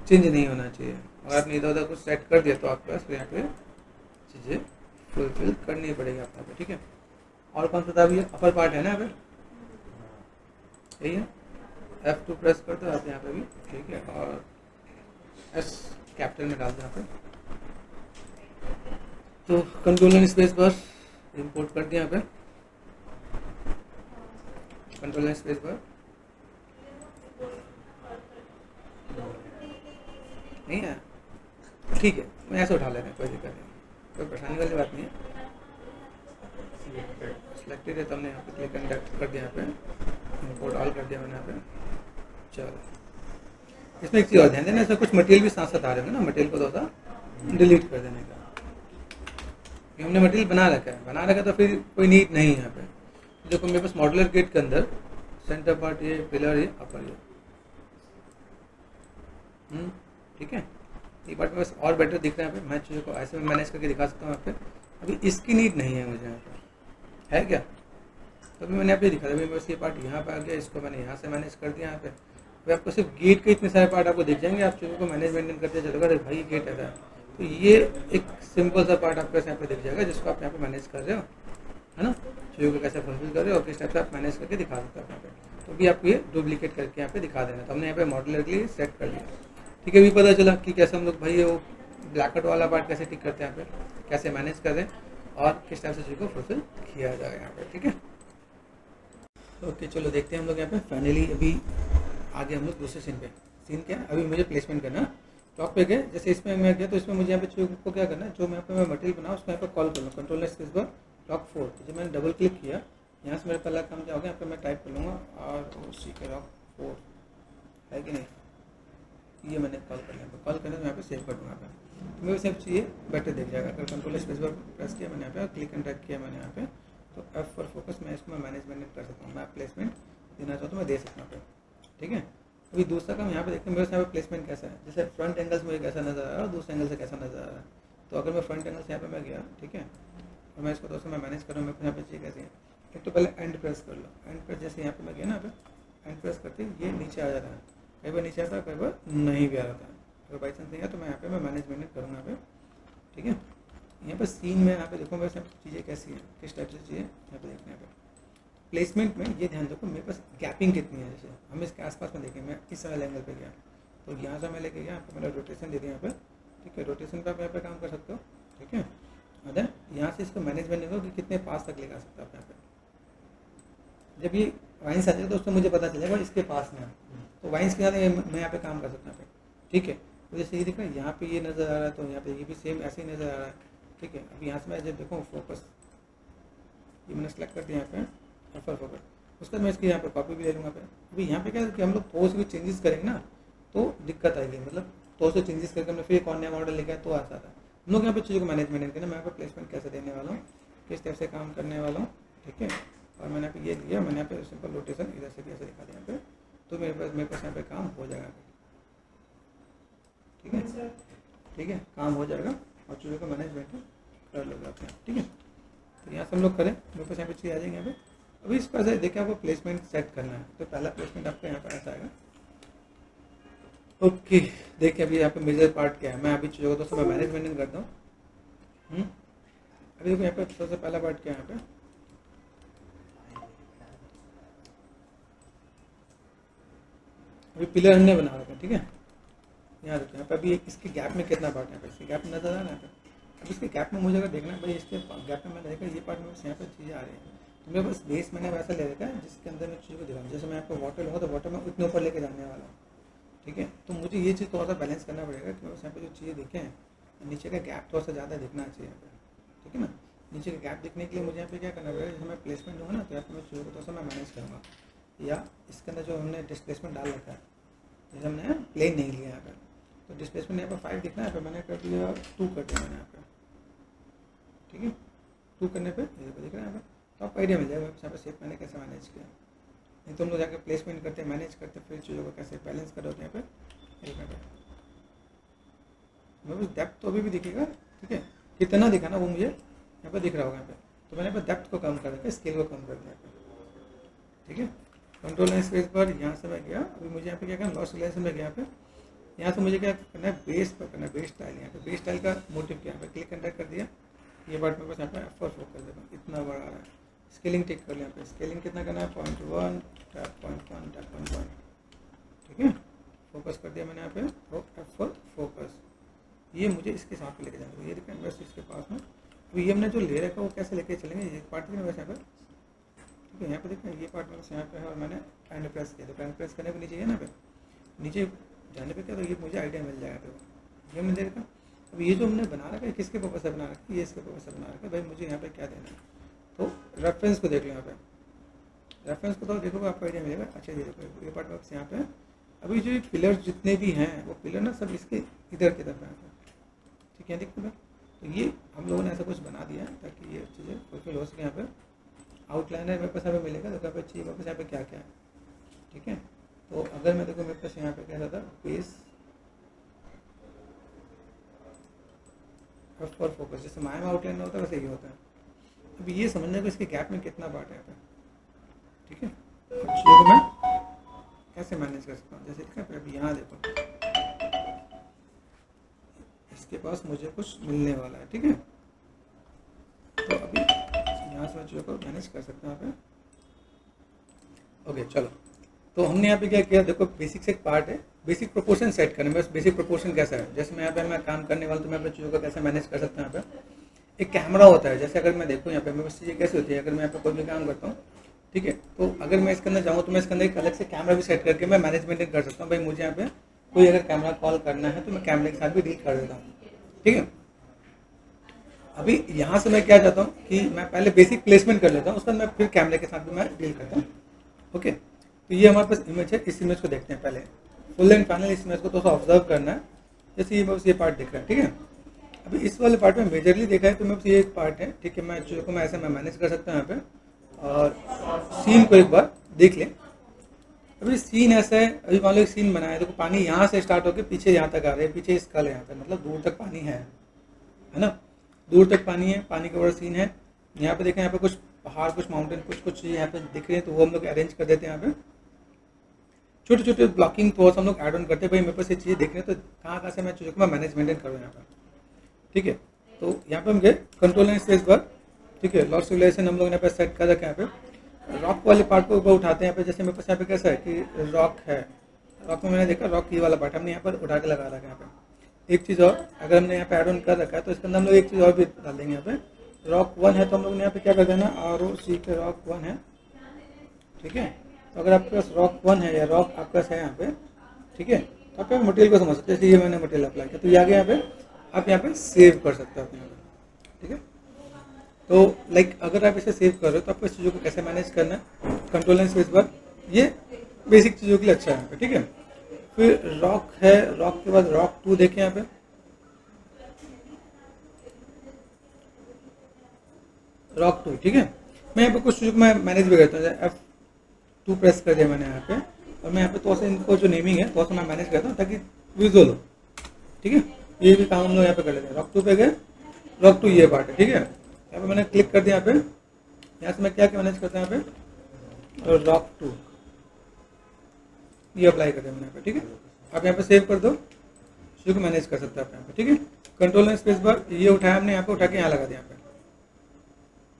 चेंज नहीं होना चाहिए। अगर आपने इधर उधर कुछ सेट कर दिया तो आपके पास यहाँ पे चीज़ें फुलफिल करनी पड़ेगी आपको पे। ठीक है, और कौन सा था अभी, अपर पार्ट है ना यहाँ पे, यही है, F2 प्रेस कर दो आप यहाँ पे भी। ठीक है, और एस कैपिटल में डाल दो यहाँ पे। तो control and space bar import कर दिया यहाँ पे, कंट्रोल एंड स्पेस बार नहीं है। ठीक है, मैं ऐसे उठा ले रहा हूँ, कोई दिक्कत नहीं, कोई परेशानी वाली बात नहीं है। सिलेक्टेड है तो हमने यहाँ पे क्लिक एंड ड्रैग कर दिया, यहाँ पे इंपोर्ट ऑल कर दिया मैंने यहाँ पे। चलो, इसमें एक चीज़ और ध्यान देना, इसमें कुछ मटेरियल भी साथ साथ आ रहे हैं ना, मटेरियल को थोड़ा सा डिलीट कर देने का, क्योंकि हमने मटेरियल बना रखा है तो फिर कोई नीड नहीं है यहाँ पे। देखो मेरे पास मॉड्यूलर किट के अंदर सेंटर पार्ट ये, पिलर ये, अपर ये, ठीक है, ये पार्ट में बस और बेटर दिख रहा है यहाँ पे। मैं चीज़ों को ऐसे में मैनेज करके दिखा सकता हूँ यहाँ पे। अभी इसकी नीड नहीं है मुझे यहाँ पे, है क्या, तो अभी मैंने यहाँ पे दिखा दिया, बस ये पार्ट यहाँ पे आ गया, इसको मैंने यहाँ से मैनेज कर दिया यहाँ पे। अभी आपको सिर्फ गेट के इतने सारे पार्ट आपको दिख जाएंगे, आप चीज़ों को मैनेज मेंटेन करते चलोगे, अरे भाई गेट ऐसा है, तो ये एक सिंपल सा पार्ट आपको यहाँ पे दिख जाएगा जिसको आप यहाँ पे मैनेज कर रहे हो, है ना, चीज़ों को कैसे फुलफिल कर रहे हो और किस टाइप से आप मैनेज करके दिखा सकते हो यहाँ पे। तो भी आपको ये डुप्लीकेट करके यहाँ पे दिखा देना, तो हमने यहाँ पे मॉड्यूलर के लिए सेट कर लिया। ठीक है, अभी पता चला कि कैसे हम लोग भाई वो ब्लैकआउट वाला पार्ट कैसे टिक करते हैं यहाँ पे, कैसे मैनेज करें और किस टाइप से चीज़ को फुलफिल किया जाएगा यहाँ पे। ठीक है, ओके चलो देखते हैं हम लोग यहाँ पे। फाइनली अभी आगे हम लोग दूसरे सीन पे। सीन क्या है, अभी मुझे प्लेसमेंट करना, टॉप पे गए, जैसे इसमें मैं गया तो इसमें मुझे यहाँ पे चीज़ को क्या करना है, जो मैं मटेरियल बनाऊँ उसको यहाँ पे कॉल कर लूँ, कंट्रोल स्पेस बार रॉक 4। जब मैंने डबल क्लिक किया यहाँ से मेरा पहला काम क्या होगा, यहाँ पे मैं टाइप कर लूँगा ROC के रॉक 4 है कि नहीं, ये मैंने कॉल कर लिया, कॉल करने तो यहाँ पे सेव कर दूँगा। तो मेरे सेव चाहिए बेटर देख जाएगा। अगर कंट्रोल स्पेस बार प्रेस किया मैंने यहाँ पे, क्लिक एंड ड्रैग किया मैंने यहाँ पे, तो F फॉर फोकस मैं इसको मैनेजमेंट कर सकता हूँ, मैं प्लेसमेंट देना चाहता हूँ मैं दे सकता हूँ यहाँ पे, ठीक है। अभी दूसरा काम यहाँ पे देखते हैं मेरे यहाँ पे प्लेसमेंट कैसा है, जैसे फ्रंट एंगल से मुझे कैसा नजर आ रहा है और दूसरे एंगल से कैसा नजर आ रहा है। तो अगर मैं फ्रंट एंगल से यहाँ पे मैं गया, ठीक है, और मैं इसको दोस्तों मैं मैनेज कर रहा हूँ, मेरे को यहाँ पे चाहिए कैसे है, एक तो पहले एंड प्रेस कर लो, एंड प्रेस जैसे यहाँ पे मैं गया ना, यहाँ पे एंड प्रेस करते ये नीचे आ जाता है, कई बार नीचे आता है, कई बार नहीं भी आ जाता है। अगर बाई चांस नहीं है तो मैं यहाँ पे मैं मैनेजमेंट करूँगा यहाँ पे, ठीक है। यहाँ पे सीन में यहाँ पे देखो मेरे चीज़ें कैसी हैं, किस टाइप से चीज़ें यहाँ पे देखना है। प्लेसमेंट में ये ध्यान रखो मेरे पास गैपिंग कितनी है, जैसे हम इसके आसपास में देखें, मैं इस वाले एंगल पे गया तो यहाँ से मैं लेके गया, यहाँ पे मैंने रोटेशन दे दिया यहाँ पे, ठीक है, रोटेशन पे आप यहाँ पे काम कर सकते हो, ठीक है। अदर यहाँ से इसको मैनेजमेंट देखो कि कितने पास तक लेगा सकते हो आप यहाँ पे। जब ये वाइन्स आ जाएगा तो उससे मुझे पता चलेगा इसके पास में, तो वाइन्स के साथ मैं यहाँ पे काम कर सकता हूँ, ठीक है। तो जैसे ये दिख रहा है यहाँ पे ये नज़र आ रहा है, तो यहाँ पे ये भी सेम ऐसे ही नज़र आ रहा है, ठीक है। अब यहाँ से मैं जब देखूँ फोकस, ये मैंने सेलेक्ट कर दिया यहाँ पे फॉर फोकस, उसके बाद मैं इसकी यहाँ पे कॉपी भी ले लूँगा पे। अभी यहाँ पे क्या है कि हम लोग थोड़ा सी भी चेंजेस करेंगे ना तो दिक्कत आएगी, मतलब थोड़ा सा चेंजेस करके हमने फिर एक और नया मॉडल लेके आया तो आता था। हम लोग यहाँ पे चीज़ों को मैनेजमेंट करना, मैं यहाँ पे प्लेसमेंट कैसे देने वाला हूँ, किस टाइप से काम करने वाला हूँ, ठीक है। और मैंने यहाँ पे ये लिया, मैंने यहाँ पे सिंपल रोटेशन इधर से भी ऐसे दिखा दिया यहाँ पे, तो मेरे पास यहाँ पे काम हो जाएगा, ठीक है, ठीक है, काम हो जाएगा और चीज़ों का मैनेजमेंट कर लोगे आप, ठीक है। तो यहाँ से हम लोग करें, मेरे पास यहाँ पे चीज़ आ जाएंगे यहाँ पे। अभी इस पर देखिए आपको प्लेसमेंट सेट करना है, तो पहला प्लेसमेंट आपका यहाँ पर ऐसा आएगा, ओके। देखिए अभी यहाँ पे मेजर पार्ट क्या है, मैं अभी चीज़ों को दोस्तों मैं मैनेजमेंट करता हूँ। अभी देखो यहाँ पे सबसे पहला पार्ट क्या है, यहाँ पे अभी पिलर हमने बना रखा है, ठीक है। यहाँ देखो यहाँ पे अभी इसके गैप में कितना पार्ट है, यहाँ पे इसके गैप में नजर आ रहा है यहाँ पे। अब इसके गैप में मुझे अगर देखना है भाई, इसके गैप में मैंने देखा ये पार्ट में यहाँ पे चीज़ें आ रही हैं, तो मेरे पास बेस मैंने वैसा ले रखा है जिसके अंदर मैं चीज़ों को दिखाऊँ। जैसे मैं आपको वाटर लूँगा तो वाटर में उतने ऊपर लेके जाने वाला हूँ, ठीक है। तो मुझे ये चीज़ थोड़ा सा बैलेंस करना पड़ेगा कि बस यहाँ पे जो चीज़ें दिखे हैं, नीचे का गैप थोड़ा सा ज़्यादा दिखना चाहिए यहाँ पे, ठीक है ना। नीचे का गैप दिखने के लिए मुझे यहाँ पे क्या करना पड़ेगा, जैसे मैं प्लेसमेंट दूँगा ना तो यहाँ पे मैं चीज़ों को थोड़ा सा मैं मैनेज करूँगा, या इसके अंदर जो हमने डिस्प्लेसमेंट डाल रखा है, जैसे हमने प्लेन नहीं लिया यहाँ पर, तो डिस्प्लेसमेंट यहाँ पर 5 दिखना है, मैंने कर दिया 2 कर दिया मैंने यहाँ पे, ठीक है। 2 करने पे दिख रहा है यहाँ पे, तो आपको आइडिया मिल जाएगा यहाँ पे शेप मैंने कैसे मैनेज किया। नहीं तो हम लोग जाकर प्लेसमेंट करते हैं, मैनेज करते फिर चीज़ों को कैसे बैलेंस करोगे यहाँ पे, मेरे पास डेप्थ तो अभी भी दिखेगा, ठीक है। कितना दिखा ना वो मुझे यहाँ पे दिख रहा होगा यहाँ पे, तो मैंने यहाँ पे डेप्थ को कम कर दिया, स्केल को कम कर दिया यहाँ पे, ठीक है। कंट्रोल एंड स्पेस पर यहाँ से मैं गया, अभी मुझे यहाँ पे क्या करना, लॉस रिलेशन में गया यहाँ पे, यहाँ से मुझे क्या करना है, बेस पर करना है, बेस स्टाइल। यहाँ पे बेस स्टाइल का मोटिव क्या है, यहाँ पे क्लिक एंटर कर दिया, ये पार्ट मेरे पास यहाँ पे F4 फोकस देता हूँ, इतना बड़ा आ रहा है। स्केलिंग टिक कर लिया, यहाँ पे स्केलिंग कितना करना है, 0.1 टैप 0.1 टैप 0.1, ठीक है। फोकस कर दिया मैंने यहाँ पे, तो F4 फोकस, ये मुझे इसके साथ पे लेके जाना है, ये देखा इन्वेस्ट इसके पास में। तो ये हमने जो ले रखा वो कैसे लेके चलेंगे, ये पार्ट में वैसे यहाँ पे, ठीक है। यहाँ पे देखना ये पार्ट में यहाँ पे है और मैंने एंड प्रेस किया, तो एंड प्रेस करने पे नीचे है ना पे, नीचे जाने पे क्या, तो ये मुझे आइडिया मिल जाएगा। तो ये हमने देखा, अब ये जो हमने बना रखा है किसके पर्पस से बना रखा है, ये इसके पर्पस से बना रखा है, भाई मुझे यहाँ पे क्या देना है। तो रेफरेंस को देख लो, यहाँ पे रेफरेंस को तो देखोगे आपको आइडिया मिलेगा। अच्छा ये देखो ये पार्ट वापस यहाँ पे, अभी जो ये पिलर जितने भी हैं वो पिलर ना सब इसके इधर की तरफ है, ठीक है, देखते हैं। तो ये हम लोगों ने ऐसा कुछ बना दिया है ताकि ये चीज़ें फुलफिल हो सके। यहाँ पे आउटलाइनर मेरे पास यहाँ पे मिलेगा, तो यहाँ पे चाहिए वापस यहाँ पे क्या क्या है, ठीक है। तो अगर मैं देखो मेरे पास यहाँ पे क्या था, बेस फॉर फोकस, जैसे माया में आउटलाइन होता है वैसे ये होता है। अभी ये समझना कि इसके गैप में कितना पार्ट है यहाँ पे, ठीक है। और चीज़ों को मैं कैसे मैनेज कर सकता हूँ, जैसे देखा अभी यहाँ देखो इसके पास मुझे कुछ मिलने वाला है, ठीक है। तो अभी यहाँ से मैं चीज़ों को मैनेज कर सकता हूँ यहाँ पे। ओके चलो, तो हमने यहाँ पे क्या किया, देखो बेसिक से एक पार्ट है, बेसिक प्रोपोर्शन सेट करने में। बस बेसिक प्रोपोर्शन कैसा है, जैसे मैं यहाँ पे मैं काम करने वाला तो मैं यहाँ पे चीज़ों को कैसे मैनेज कर सकता हूँ। यहाँ पे एक कैमरा होता है, जैसे अगर मैं देखूँ यहाँ पे मेरे पास चीज़ें कैसे होती है, अगर मैं यहाँ पे कोई भी काम करता हूँ, ठीक है, तो अगर मैं इसके अंदर जाऊँ तो मैं इसके अंदर एक अलग से कैमरा भी सेट करके मैं मैनेजमेंट कर सकता हूँ। भाई मुझे यहाँ पे कोई अगर कैमरा कॉल करना है तो मैं कैमरे के साथ भी डील कर देता हूँ, ठीक है। अभी यहाँ से मैं क्या चाहता हूँ कि मैं पहले बेसिक प्लेसमेंट कर लेता हूँ, उसके बाद मैं फिर कैमरे के साथ भी मैं डील करता हूँ, ओके। तो ये हमारे पास इमेज है, इस इमेज को देखते हैं पहले फुल एंड फाइनल। इस इमेज को थोड़ा सा ऑब्जर्व करना है, जैसे ये बस ये पार्ट दिख रहा है, ठीक है। अभी इस वाले पार्ट में मेजरली देखा है तो मैं बस ये एक पार्ट है, ठीक है। मैं चीज़ों को मैं ऐसे मैं मैनेज कर सकता हूँ यहाँ पे, और सीन को एक बार देख लें। अभी सीन ऐसा है, अभी मान लो एक सीन बनाया है, देखो पानी यहाँ से स्टार्ट होकर पीछे यहाँ तक आ रहा है, पीछे इस कल यहाँ तक, मतलब दूर तक पानी है ना, दूर तक पानी है, पानी का बड़ा सीन है। यहाँ पे देखें, यहाँ पे कुछ पहाड़, कुछ माउंटेन, कुछ चीज़ यहाँ पे दिख रही है, तो वो हम लोग अरेंज कर देते हैं यहाँ पे। छोटे छोटे ब्लॉकिंग थोड़ा सा हम लोग ऐड ऑन करते हैं, भाई मेरे पास ये चीज़ें देख रहे हैं तो कहाँ कहाँ से मैं चीज़ों को मैं मैनेज मेंटेन करूँ यहाँ पर, ठीक है। तो यहाँ पे हम गए कंट्रोल एंड स्पेस बार, ठीक है। लॉस सिविलाइजेशन हम लोग यहाँ पे सेट कर रखे हैं। यहाँ पे रॉक वाले पार्ट को ऊपर उठाते हैं यहाँ पे, जैसे मेरे पास यहाँ पे कैसा है कि रॉक है, रॉक में मैंने देखा रॉक की वाला पार्ट हमने यहाँ पर उठा के लगा रखा है। यहाँ पे एक चीज़ और, अगर हमने यहाँ पे ऐड ऑन कर रखा है तो इसके अंदर हम लोग एक चीज़ और भी डाल देंगे। यहाँ पे रॉक 1 है तो हम लोग ने यहाँ पे क्या कर देना, ROC के रॉक 1 है, ठीक है। तो अगर आपके पास रॉक 1 है या रॉक आपके पास है यहाँ पे, ठीक है, तो आप मटेरियल को समझ सकते हैं। जैसे ये मैंने मटेरियल अप्लाई किया तो ये आगे यहाँ पे आप यहाँ पे सेव कर सकते हो आप यहाँ पे, ठीक है। तो लाइक अगर आप इसे सेव कर रहे हो तो आपको इस चीज़ों को कैसे मैनेज करना है, कंट्रोल एंड स्पेस बार, ये बेसिक चीज़ों के लिए अच्छा है यहाँ पे, ठीक है। फिर रॉक है, रॉक के बाद रॉक 2 देखें यहाँ पे, रॉक 2, ठीक है। मैं यहाँ पे कुछ चीज़ों को मैं मैनेज भी करता हूँ, F2 प्रेस कर दिया मैंने यहाँ पे, और मैं यहाँ पे थोड़ा सा इनको जो नेमिंग है थोड़ा सा मैं मैनेज करता हूँ ताकि विजुअल हो, ठीक है। ये भी काम हम लोग यहाँ पे कर लेते हैं। रॉक 2 पे गए, रॉक 2 ये पार्ट है, ठीक है। यहाँ पे मैंने क्लिक कर दिया, यहाँ पे यहाँ से मैं क्या क्या मैनेज करता हूँ यहाँ पे, और रॉक 2 ये अप्लाई कर दिया मैंने यहाँ पे, ठीक है। आप यहाँ पे सेव कर दो, चीज़ों को मैनेज कर सकते हैं आप यहाँ पे, ठीक है। कंट्रोल एंड स्पेस बार, ये उठाया हमने यहाँ पे, उठा के यहाँ लगा दिया यहाँ पे,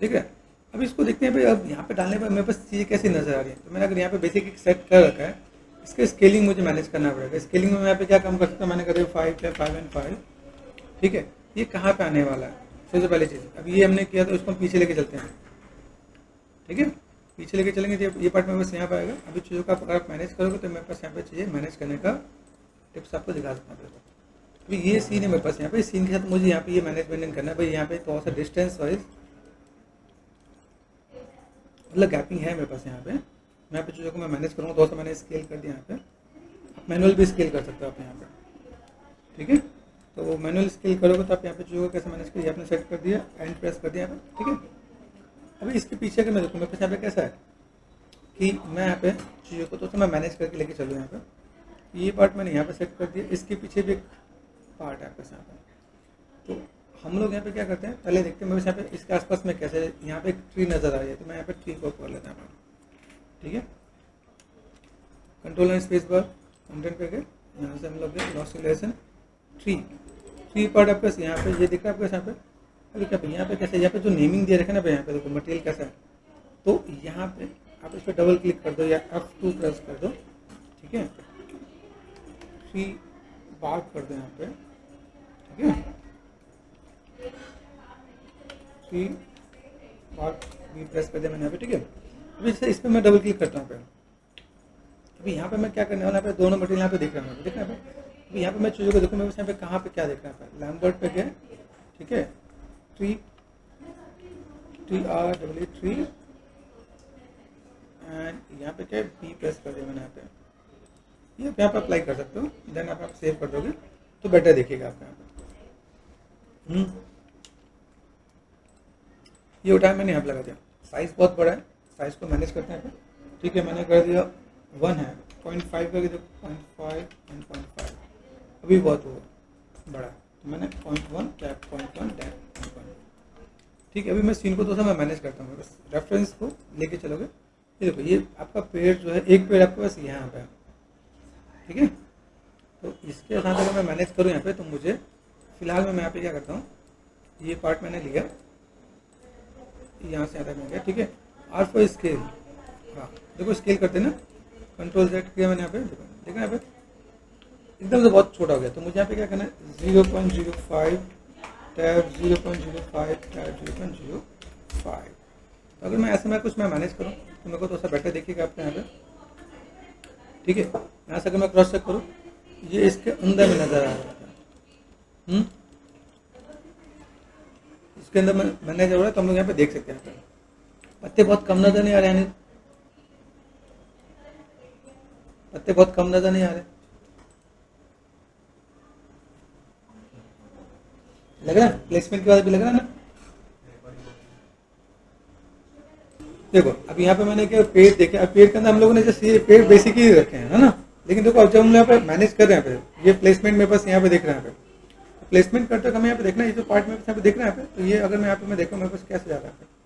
ठीक है। अब इसको देखते हैं भाई, अब यहाँ पे डालने पर मेरे पास चीज़ें कैसी नजर आ रही है। तो मैंने अगर यहाँ पे बेसिक एक सेट कर रखा है, इसका स्केलिंग मुझे मैनेज करना पड़ेगा। स्केलिंग में मैं यहाँ पे क्या काम कर सकता हूँ, मैंने कर दिया 5 है, 5 एंड 5, ठीक है। ये कहाँ पे आने वाला है, सबसे पहली चीज़। अब ये हमने किया तो इसको हम पीछे लेके चलते हैं, ठीक है। पीछे लेके चलेंगे तो ये पार्ट मेरे पास यहाँ पे आएगा। अभी चीज़ों का अगर आप मैनेज करोगे तो मेरे पास यहाँ पे चीज़ें मैनेज करने का टिप्स आपको दिखा सकता हूँ। अभी ये सीन है मेरे पास यहाँ पे, सीन के साथ मुझे यहाँ पे ये मैनेजमेंट करना है भाई। यहाँ पे थोड़ा सा डिस्टेंस वाइज मतलब गैपिंग है मेरे पास यहाँ पे, मैं यहाँ पे चीज़ों को मैं मैनेज करूँगा। थोड़ा सा मैंने स्केल कर दिया यहाँ पे, आप मैनुअल भी स्केल कर सकते हो आप यहाँ पे, ठीक है। तो मैनुअल स्केल करोगे तो आप यहाँ पे चीज़ों को कैसे मैनेज करिए, आपने सेट कर दिया, एंड प्रेस कर दिया यहाँ पे, ठीक है। अभी इसके पीछे अगर मैं देखूँ मेरे पास यहाँ पे कैसा है कि मैं यहाँ पे चीज़ों को तो मैं मैनेज करके लेके चलूँ। यहाँ पे ये पार्ट मैंने यहाँ पे सेट कर दिया, इसके पीछे भी एक पार्ट है आपके यहाँ पे। तो हम लोग यहाँ पे क्या करते हैं, पहले देखते हैं मेरे यहाँ पे इसके आसपास में कैसे, यहाँ पे एक ट्री नजर आ रही है तो मैं यहाँ पे ट्री को कर लेता हूँ, ठीक है। Control and space bar, content पे गए, यहाँ से हम लोग गए लॉस सिविलाइजेशन, ट्री पार्ट आपके यहाँ पे ये दिख रहा है आपके यहाँ पे। अभी क्या पे यहाँ पे कैसे, यहाँ पे जो नेमिंग दिया रखा है ना, यहाँ पे देखो मटेरियल कैसा है, तो यहाँ पे आप इस पर डबल क्लिक कर दो या F2 प्रेस कर दो, ठीक है। ट्री बार कर दो यहाँ पे, ठीक है। ट्री बार भी प्रेस कर दिया मैंने यहाँ पे, ठीक है। अभी जैसे इस पर मैं डबल क्लिक करता हूँ पे, अभी यहाँ पे मैं क्या करने वाला, यहाँ पे दोनों मटेरियल यहाँ पे दिख रहा है, देख रहा है। अभी यहाँ पे मैं चीज़ों को देखूँ, मैं यहाँ पे कहाँ पे क्या देख रहा है, लैम्बर्ट पे गए, ठीक है। ट्री ट्री एंड यहाँ पे क्या बी प्रेस कर दिया मैंने यहाँ पे, ये आप यहाँ पे अप्लाई कर सकते हो। देन आप सेव कर दोगे तो बेटर दिखेगा आपका यहाँ पे। ये उठाया मैंने यहाँ पे लगा दिया, साइज बहुत बड़ा है, साइज को मैनेज करते हैं यहाँ पे, ठीक है। मैंने कर दिया 1 है, 0.5 करके दो, 0.5 एंड 0.5 अभी बहुत बड़ा है तो मैंने 0.1 टैप 0.1 टैप 0.1, ठीक है। अभी मैं सीन को थोड़ा सा मैं मैनेज करता हूँ, बस रेफरेंस को लेके चलोगे। ये देखो ये आपका पेड़ जो है, एक पेड़ आपके पास यहाँ पे है, ठीक है। तो इसके साथ अगर मैं मैनेज करूँ यहाँ पे तो मुझे फिलहाल मैं यहाँ पे क्या करता हूँ, ये पार्ट मैंने लिया, यहाँ से आता है, ठीक है। आर फॉर स्केल, हाँ देखो स्केल करते ना, कंट्रोल Z किया मैंने यहाँ पे, देखो यहाँ पे एकदम से बहुत छोटा हो गया। तो मुझे यहाँ पे क्या करना है, 0.05 टैब 0.05 टैब 0.05। तो अगर मैं ऐसे में कुछ मैं मैनेज करूँ तो मेरे को थोड़ा सा बेटर देखिएगा आपके यहाँ पे, ठीक है। यहाँ से अगर मैं क्रॉस चेक करूँ ये इसके अंदर में नज़र आ रहा था। इसके अंदर मैंने जब तो हम लोग यहाँ पे देख सकते हैं। पत्ते बहुत कम नज़र नहीं आ रहे हैं, पत्ते बहुत कम नज़र नहीं आ रहे, लग रहा है प्लेसमेंट के बाद भी लग रहा है ना। देखो अब यहाँ पे मैंने क्या पेड़ देखे, अब पेड़ के अंदर हम लोगों ने जैसे ये पेड़ बेसिक ही रखे हैं, है ना। लेकिन देखो अब जब हम यहाँ पे मैनेज कर रहे हैं पे, ये प्लेसमेंट मेरे पास यहाँ पे देख रहे हैं पे, प्लेसमेंट करते हमें यहाँ पे देखना है, ये जो पार्ट मेरे पास यहाँ पे देख रहे हैं पे, तो ये अगर मैं यहाँ पे मैं देखूँ मेरे पास कैसे जा रहा है।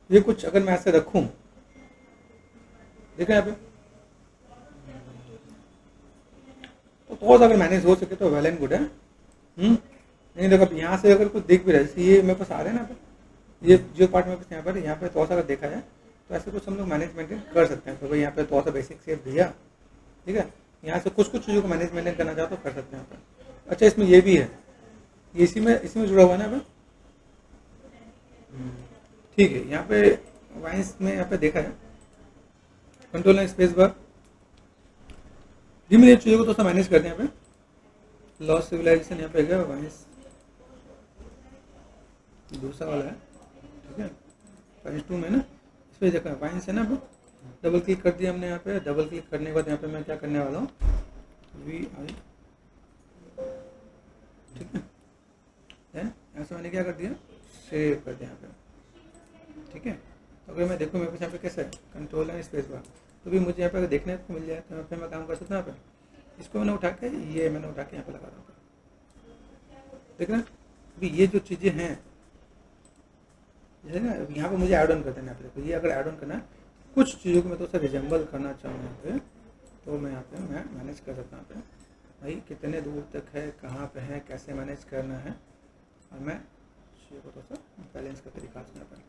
ये कुछ अगर मैं ऐसे रखूं, देखा यहाँ पे, तो थोड़ा सा अगर मैनेज हो सके तो वेल एंड गुड है। नहीं देखो अब यहाँ से अगर कुछ दिख भी रहा है, जैसे ये मेरे पास आ रहे हैं ना, ये जो पार्ट मेरे पास यहाँ पे थोड़ा सा अगर देखा जाए तो ऐसे कुछ हम लोग मैनेज मेंटेन कर सकते हैं। तो भाई यहाँ पे थोड़ा सा बेसिक शेप दिया, ठीक है, यहाँ से कुछ कुछ चीज़ों को मैनेज मेंटेन करना चाहो तो कर सकते हैं यहाँ पे। अच्छा इसमें ये भी है, ये इसी में जुड़ा हुआ है ना, ठीक है। यहाँ पे वाइंस में यहाँ पे देखा है कंट्रोल एंड स्पेस बार, धीमे धीमे चीज़ों को थोड़ा सा मैनेज करते हैं यहाँ पे। लॉस सिविलाइजेशन यहाँ पे गया, वाइंस दूसरा वाला है, ठीक है, वाइंस 2 में ना, इस पर देखा वाइंस है ना, डबल क्लिक कर दिया हमने यहाँ पे। डबल क्लिक करने के बाद यहाँ पे मैं क्या करने वाला हूँ, VI, ठीक है, देन ऐसा मैंने क्या कर दिया, सेव कर दिया यहाँ पे, ठीक है। तो अगर मैं देखूँ मेरे पास यहाँ पे कैसा है कंट्रोल एंड स्पेस बार, तो भी मुझे यहाँ पे अगर देखने को मिल जाए तो यहाँ पे मैं काम कर सकता हूँ यहाँ पे। इसको मैंने उठा के, ये मैंने उठा के यहाँ पे लगा रहा हूँ, देख रहे हैं। अभी ये जो चीज़ें हैं जैसे ना, यहाँ पे मुझे ऐड ऑन कर देना है। देखो ये अगर ऐड ऑन करना है, कुछ चीज़ों को मैं तो रिजेंबल करना चाहूँ यहाँ पे, तो मैं यहाँ पे मैं मैनेज कर सकता हूँ यहाँ पे, भाई कितने दूर तक है, कहाँ पे है, कैसे मैनेज करना है, और मैं चीज़ों को थोड़ा सा बैलेंस करके दिखा सकता हूँ।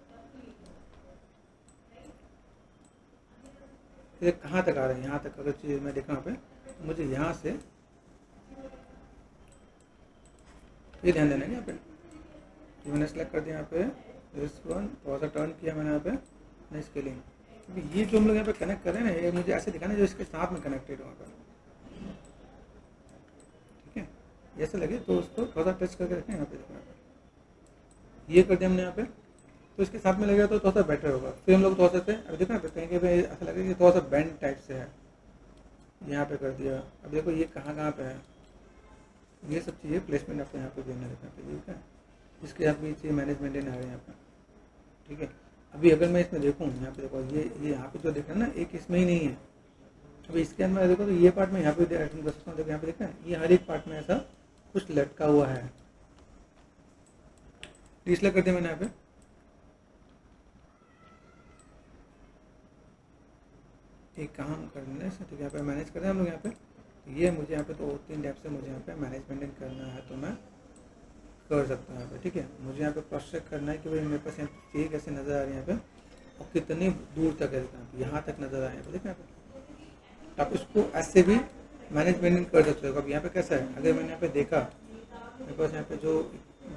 ये कहाँ तक आ रहा है, यहाँ तक अगर चीज़ मैं देखा यहाँ पे, मुझे यहाँ से ये ध्यान देना है यहाँ पे, तो मैंने सेलेक्ट कर दिया यहाँ पे, दिस वन थोड़ा सा टर्न किया मैंने यहाँ पे स्केलिंग। क्योंकि ये जो हम लोग यहाँ पे कनेक्ट कर रहे हैं ना, ये मुझे ऐसे दिखाना है जो इसके साथ में कनेक्टेड हो, ठीक है, जैसे लगे तो उसको थोड़ा सा टच करके रखें यहाँ पे। ये कर दिया हमने यहाँ पे, तो इसके साथ में लगेगा तो थोड़ा सा बेटर होगा। फिर हम लोग थोड़ा सा अब देखो ना कहीं कहीं ऐसा लगेगा कि थोड़ा सा बेंड टाइप से है, यहाँ पे कर दिया। अब देखो ये कहाँ पे है, ये सब चीज़ें प्लेसमेंट आपको यहाँ पे देना रखना पे, ठीक है। इसके साथ भी चीज़ मैनेजमेंट आ रहे हैं यहाँ पे, ठीक है। अभी अगर मैं इसमें देखूँ यहाँ पे, देखो ये यहाँ पे जो देख रहे हैं ना, एक इसमें ही नहीं है। अभी इसके अंदर देखो तो ये पार्ट में यहाँ पे एडिटिंग कर सकता हूँ। देखो यहाँ पे देखा है, ये हर एक पार्ट में ऐसा कुछ लटका हुआ है। डिसलाइक कर दिया मैंने यहाँ पे, एक काम करने से, ठीक है, यहाँ पे मैनेज कर रहे हैं हम लोग यहाँ पे। तो ये मुझे यहाँ पे तो 3 टाइप से मुझे यहाँ पे मैनेजमेंट करना है, तो मैं कर सकता हूँ यहाँ पे, ठीक है। मुझे यहाँ पे क्रॉस चेक करना है कि भाई मेरे पास यहाँ पे चीज़ कैसे नज़र आ रही है यहाँ पे, और कितनी दूर तक है, यहाँ तक नज़र आ रही है, देखिए यहाँ पे। आप इसको ऐसे भी मैनेजमेंट कर सकते हो। अब यहाँ पे कैसा है, अगर मैंने यहाँ पे देखा मेरे पास यहाँ पे जो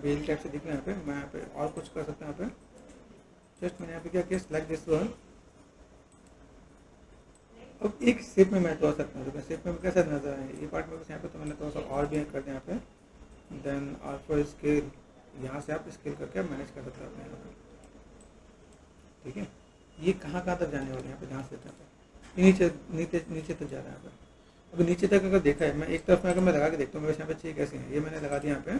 बेल टाइप से दिख रहा है यहाँ पे, मैं यहाँ पे और कुछ कर सकता हूँ यहाँ पे। जस्ट मैंने यहाँ पे क्या किया, सेलेक्ट दिस वन। अब एक शेप में मैं दो सकता हूँ, तो शेप में कैसा नजर आए ये पार्ट में यहाँ पे, तो मैंने थोड़ा सा और भी कर दिया यहाँ पे। देन और फॉर स्केल, यहाँ से आप स्केल करके मैनेज कर सकते हो अपने यहाँ पे, ठीक है। ये कहाँ तक जाने वाले यहाँ पे, ध्यान से नीचे नीचे नीचे तक जा रहा है यहाँ पे। अभी नीचे तक अगर देखा है, मैं एक तरफ में अगर मैं लगा के देखता हूँ मेरे यहाँ पे चीज़ कैसी है, ये मैंने लगा दिया यहाँ पे।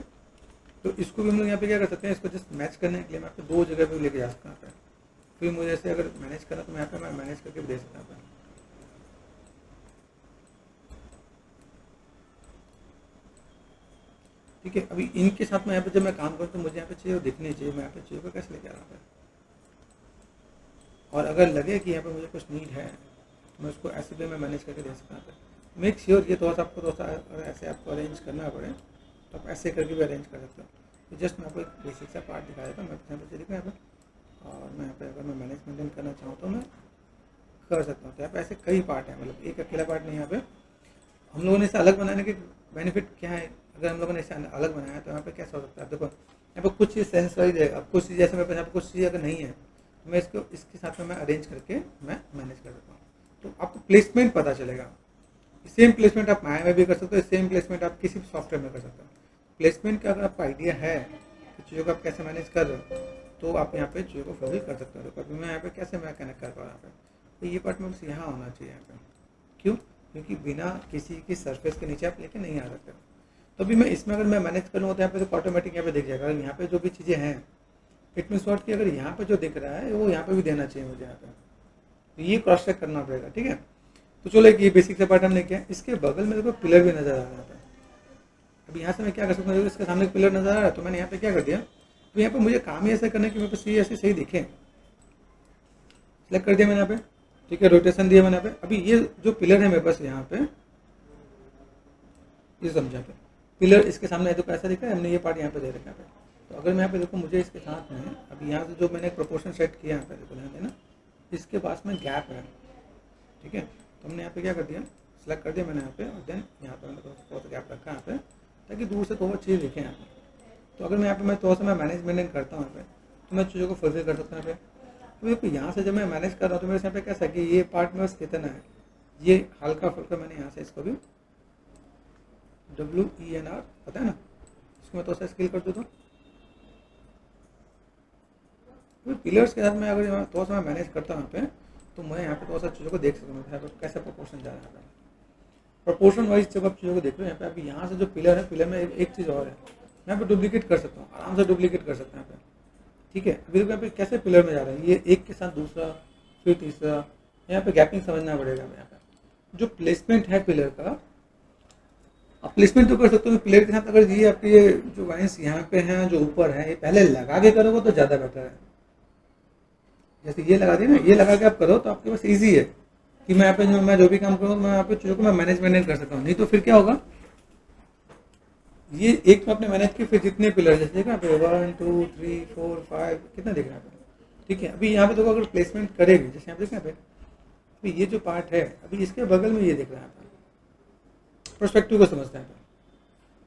तो इसको भी हम लोग यहाँ पे क्या कर सकते हैं, इसको जस्ट मैच करने के लिए मैं आपको 2 जगह पे लेके जा सकता हूँ यहाँ पे। फिर मुझे ऐसे अगर मैनेज करना तो मैं यहाँ पे मैं मैनेज करके भी दे सकता हूँ। ठीक है, अभी इनके साथ में यहाँ पे जब मैं काम करूँ तो मुझे यहाँ पे चीज़ें दिखनी चाहिए, मैं यहाँ पे चीज़ों को कैसे लेके आ रहा हूँ। और अगर लगे कि यहाँ पे मुझे कुछ नीड है, मैं उसको ऐसे भी मैं मैनेज करके दे सकता हूँ। मेक श्योर ये थोड़ा सा आपको थोड़ा सा अगर ऐसे आपको अरेंज करना पड़े तो आप ऐसे करके भी अरेंज कर सकते हो। तो जस्ट मैं आपको एक बेसिक सा पार्ट दिखाया था, मैं यहाँ पे दिखा यहाँ पे, और मैं यहाँ पे अगर मैं मैनेजमेंट करना चाहूँ तो मैं कर सकता हूँ। तो यहाँ पे ऐसे कई पार्ट हैं, मतलब एक अकेला पार्ट नहीं। यहाँ पे हम लोगों ने इसे अलग बनाने के बेनिफिट क्या है, अगर हम लोगों ने इसे अलग बनाया तो यहाँ पे कैसा हो सकता है, देखो यहाँ पे कुछ चीज़ सेंसरी है। अब कुछ चीज़ जैसे मेरे पास यहाँ पे कुछ चीज़ अगर नहीं है तो मैं इसको इसके साथ में मैं अरेंज करके मैं मैनेज कर सकता हूँ। तो आपको प्लेसमेंट पता चलेगा। सेम प्लेसमेंट आप माया में भी कर सकते हो, सेम प्लेसमेंट आप किसी भी सॉफ्टवेयर में कर सकते हो। प्लेसमेंट का अगर आपको आइडिया है कि चीज़ों को आप कैसे मैनेज कर रहे हो तो आप यहाँ पे चीज़ों को फुलफिल कर सकते हो। तो अभी मैं यहाँ पे कैसे मैं कनेक्ट कर पा रहा हूँ, तो ये पार्ट में बस यहाँ होना चाहिए यहाँ पे। क्यों? क्योंकि बिना किसी की सरफेस के नीचे आप लेके नहीं आ सकते। तो अभी मैं इसमें अगर मैं मैनेज करूँगा तो यहाँ पे तो ऑटोमेटिक यहाँ पे दिख जाएगा। यहाँ पे जो भी चीज़ें हैं इट मीन्स व्हाट कि अगर यहाँ पे जो दिख रहा है वो यहाँ पे भी देना चाहिए मुझे यहाँ पे। तो ये क्रॉस चेक करना पड़ेगा, ठीक है। तो चलो एक ये बेसिक से पार्ट हमने किया। इसके बगल में देखो पिलर भी नजर आ रहा है। अभी यहाँ से मैं क्या कर सकता हूँ, इसके सामने पिलर नजर आ रहा है तो मैंने यहाँ पे क्या कर दिया, तो यहाँ पे मुझे काम ही ऐसा करना है कि मेरे पास ये ऐसे सही दिखे। सेलेक्ट कर दिया मैंने यहाँ पे, ठीक है, रोटेशन दिया मैंने यहाँ पे। अभी ये जो पिलर है मेरे पास यहाँ पे, ये समझा पे पिलर इसके सामने तो कैसा दिखा है, हमने ये पार्ट यहाँ पे दे रखा है। तो अगर मैं यहाँ पे देखो मुझे इसके साथ में अभी यहाँ से जो मैंने प्रोपोर्शन सेट किया यहाँ पे देखो यहाँ ना, इसके पास में गैप है, ठीक है। तो हमने यहाँ पे क्या कर दिया, सेलेक्ट कर दिया मैंने यहाँ पे, और देन यहाँ पर मैंने थोड़ा सा गैप रखा यहाँ पे ताकि दूर से थोड़ा चीज़ दिखे यहाँ पे। तो अगर मैं यहाँ पे मैं थोड़ा सा मैं मैनेजमेंट करता हूँ यहाँ पे तो मैं चीज़ों को फुलफिल कर सकता हूँ यहाँ पे। तो यहाँ से जब मैं मैनेज कर रहा हूँ तो मेरे यहाँ पे कैसा कि ये पार्ट में बस कितना है, ये हल्का फुल्का मैंने यहाँ से इसको भी WENR पता है ना, इसको मैं थोड़ा सा स्केल कर दूँ। तो पिलर्स के साथ में अगर थोड़ा सा मैं मैनेज करता हूँ यहाँ पे तो मैं यहाँ पे थोड़ा सा चीज़ों को देख सकता हूँ यहाँ पे कैसे प्रोपोर्शन जा रहा है यहाँ पे। प्रोपोर्शन वाइज जब आप चीज़ों को देख रहे हो यहाँ पे, अभी यहाँ से जो पिलर है, पिलर में एक चीज़ और है, मैं यहाँ पे डुप्लीकेट कर सकता हूँ, आराम से डुप्लीकेट कर सकता हूँ यहाँ पे, ठीक है। अभी देखो यहाँ पे कैसे पिलर में जा रहा है, ये एक के साथ दूसरा फिर तीसरा, यहाँ पे गैपिंग समझना पड़ेगा। यहाँ पे जो प्लेसमेंट है पिलर का, आप प्लेसमेंट तो कर सकते हो पिलर के साथ। अगर ये आपके ये जो वाइंस यहाँ पे हैं जो ऊपर है, ये पहले लगा के करोगे तो ज़्यादा बेटर है। जैसे ये लगा दिया ना, ये लगा के आप करो तो आपके पास ईजी है कि मैं यहाँ पे मैं जो भी काम करूँ मैं यहाँ पे चीज़ों को मैं मैनेजमेंट कर सकता हूँ। नहीं तो फिर क्या होगा, ये एक तो आपने मैनेज किया, फिर जितने पिलर जैसे देखा यहाँ पे 1 2 3 4 5 कितना दिख रहा है, ठीक है। अभी यहाँ पे देखो अगर प्लेसमेंट करेगी, जैसे यहाँ पे देखा पे अभी ये जो पार्ट है अभी इसके बगल में ये दिख रहा है। प्रोस्पेक्टिव को समझते हैं।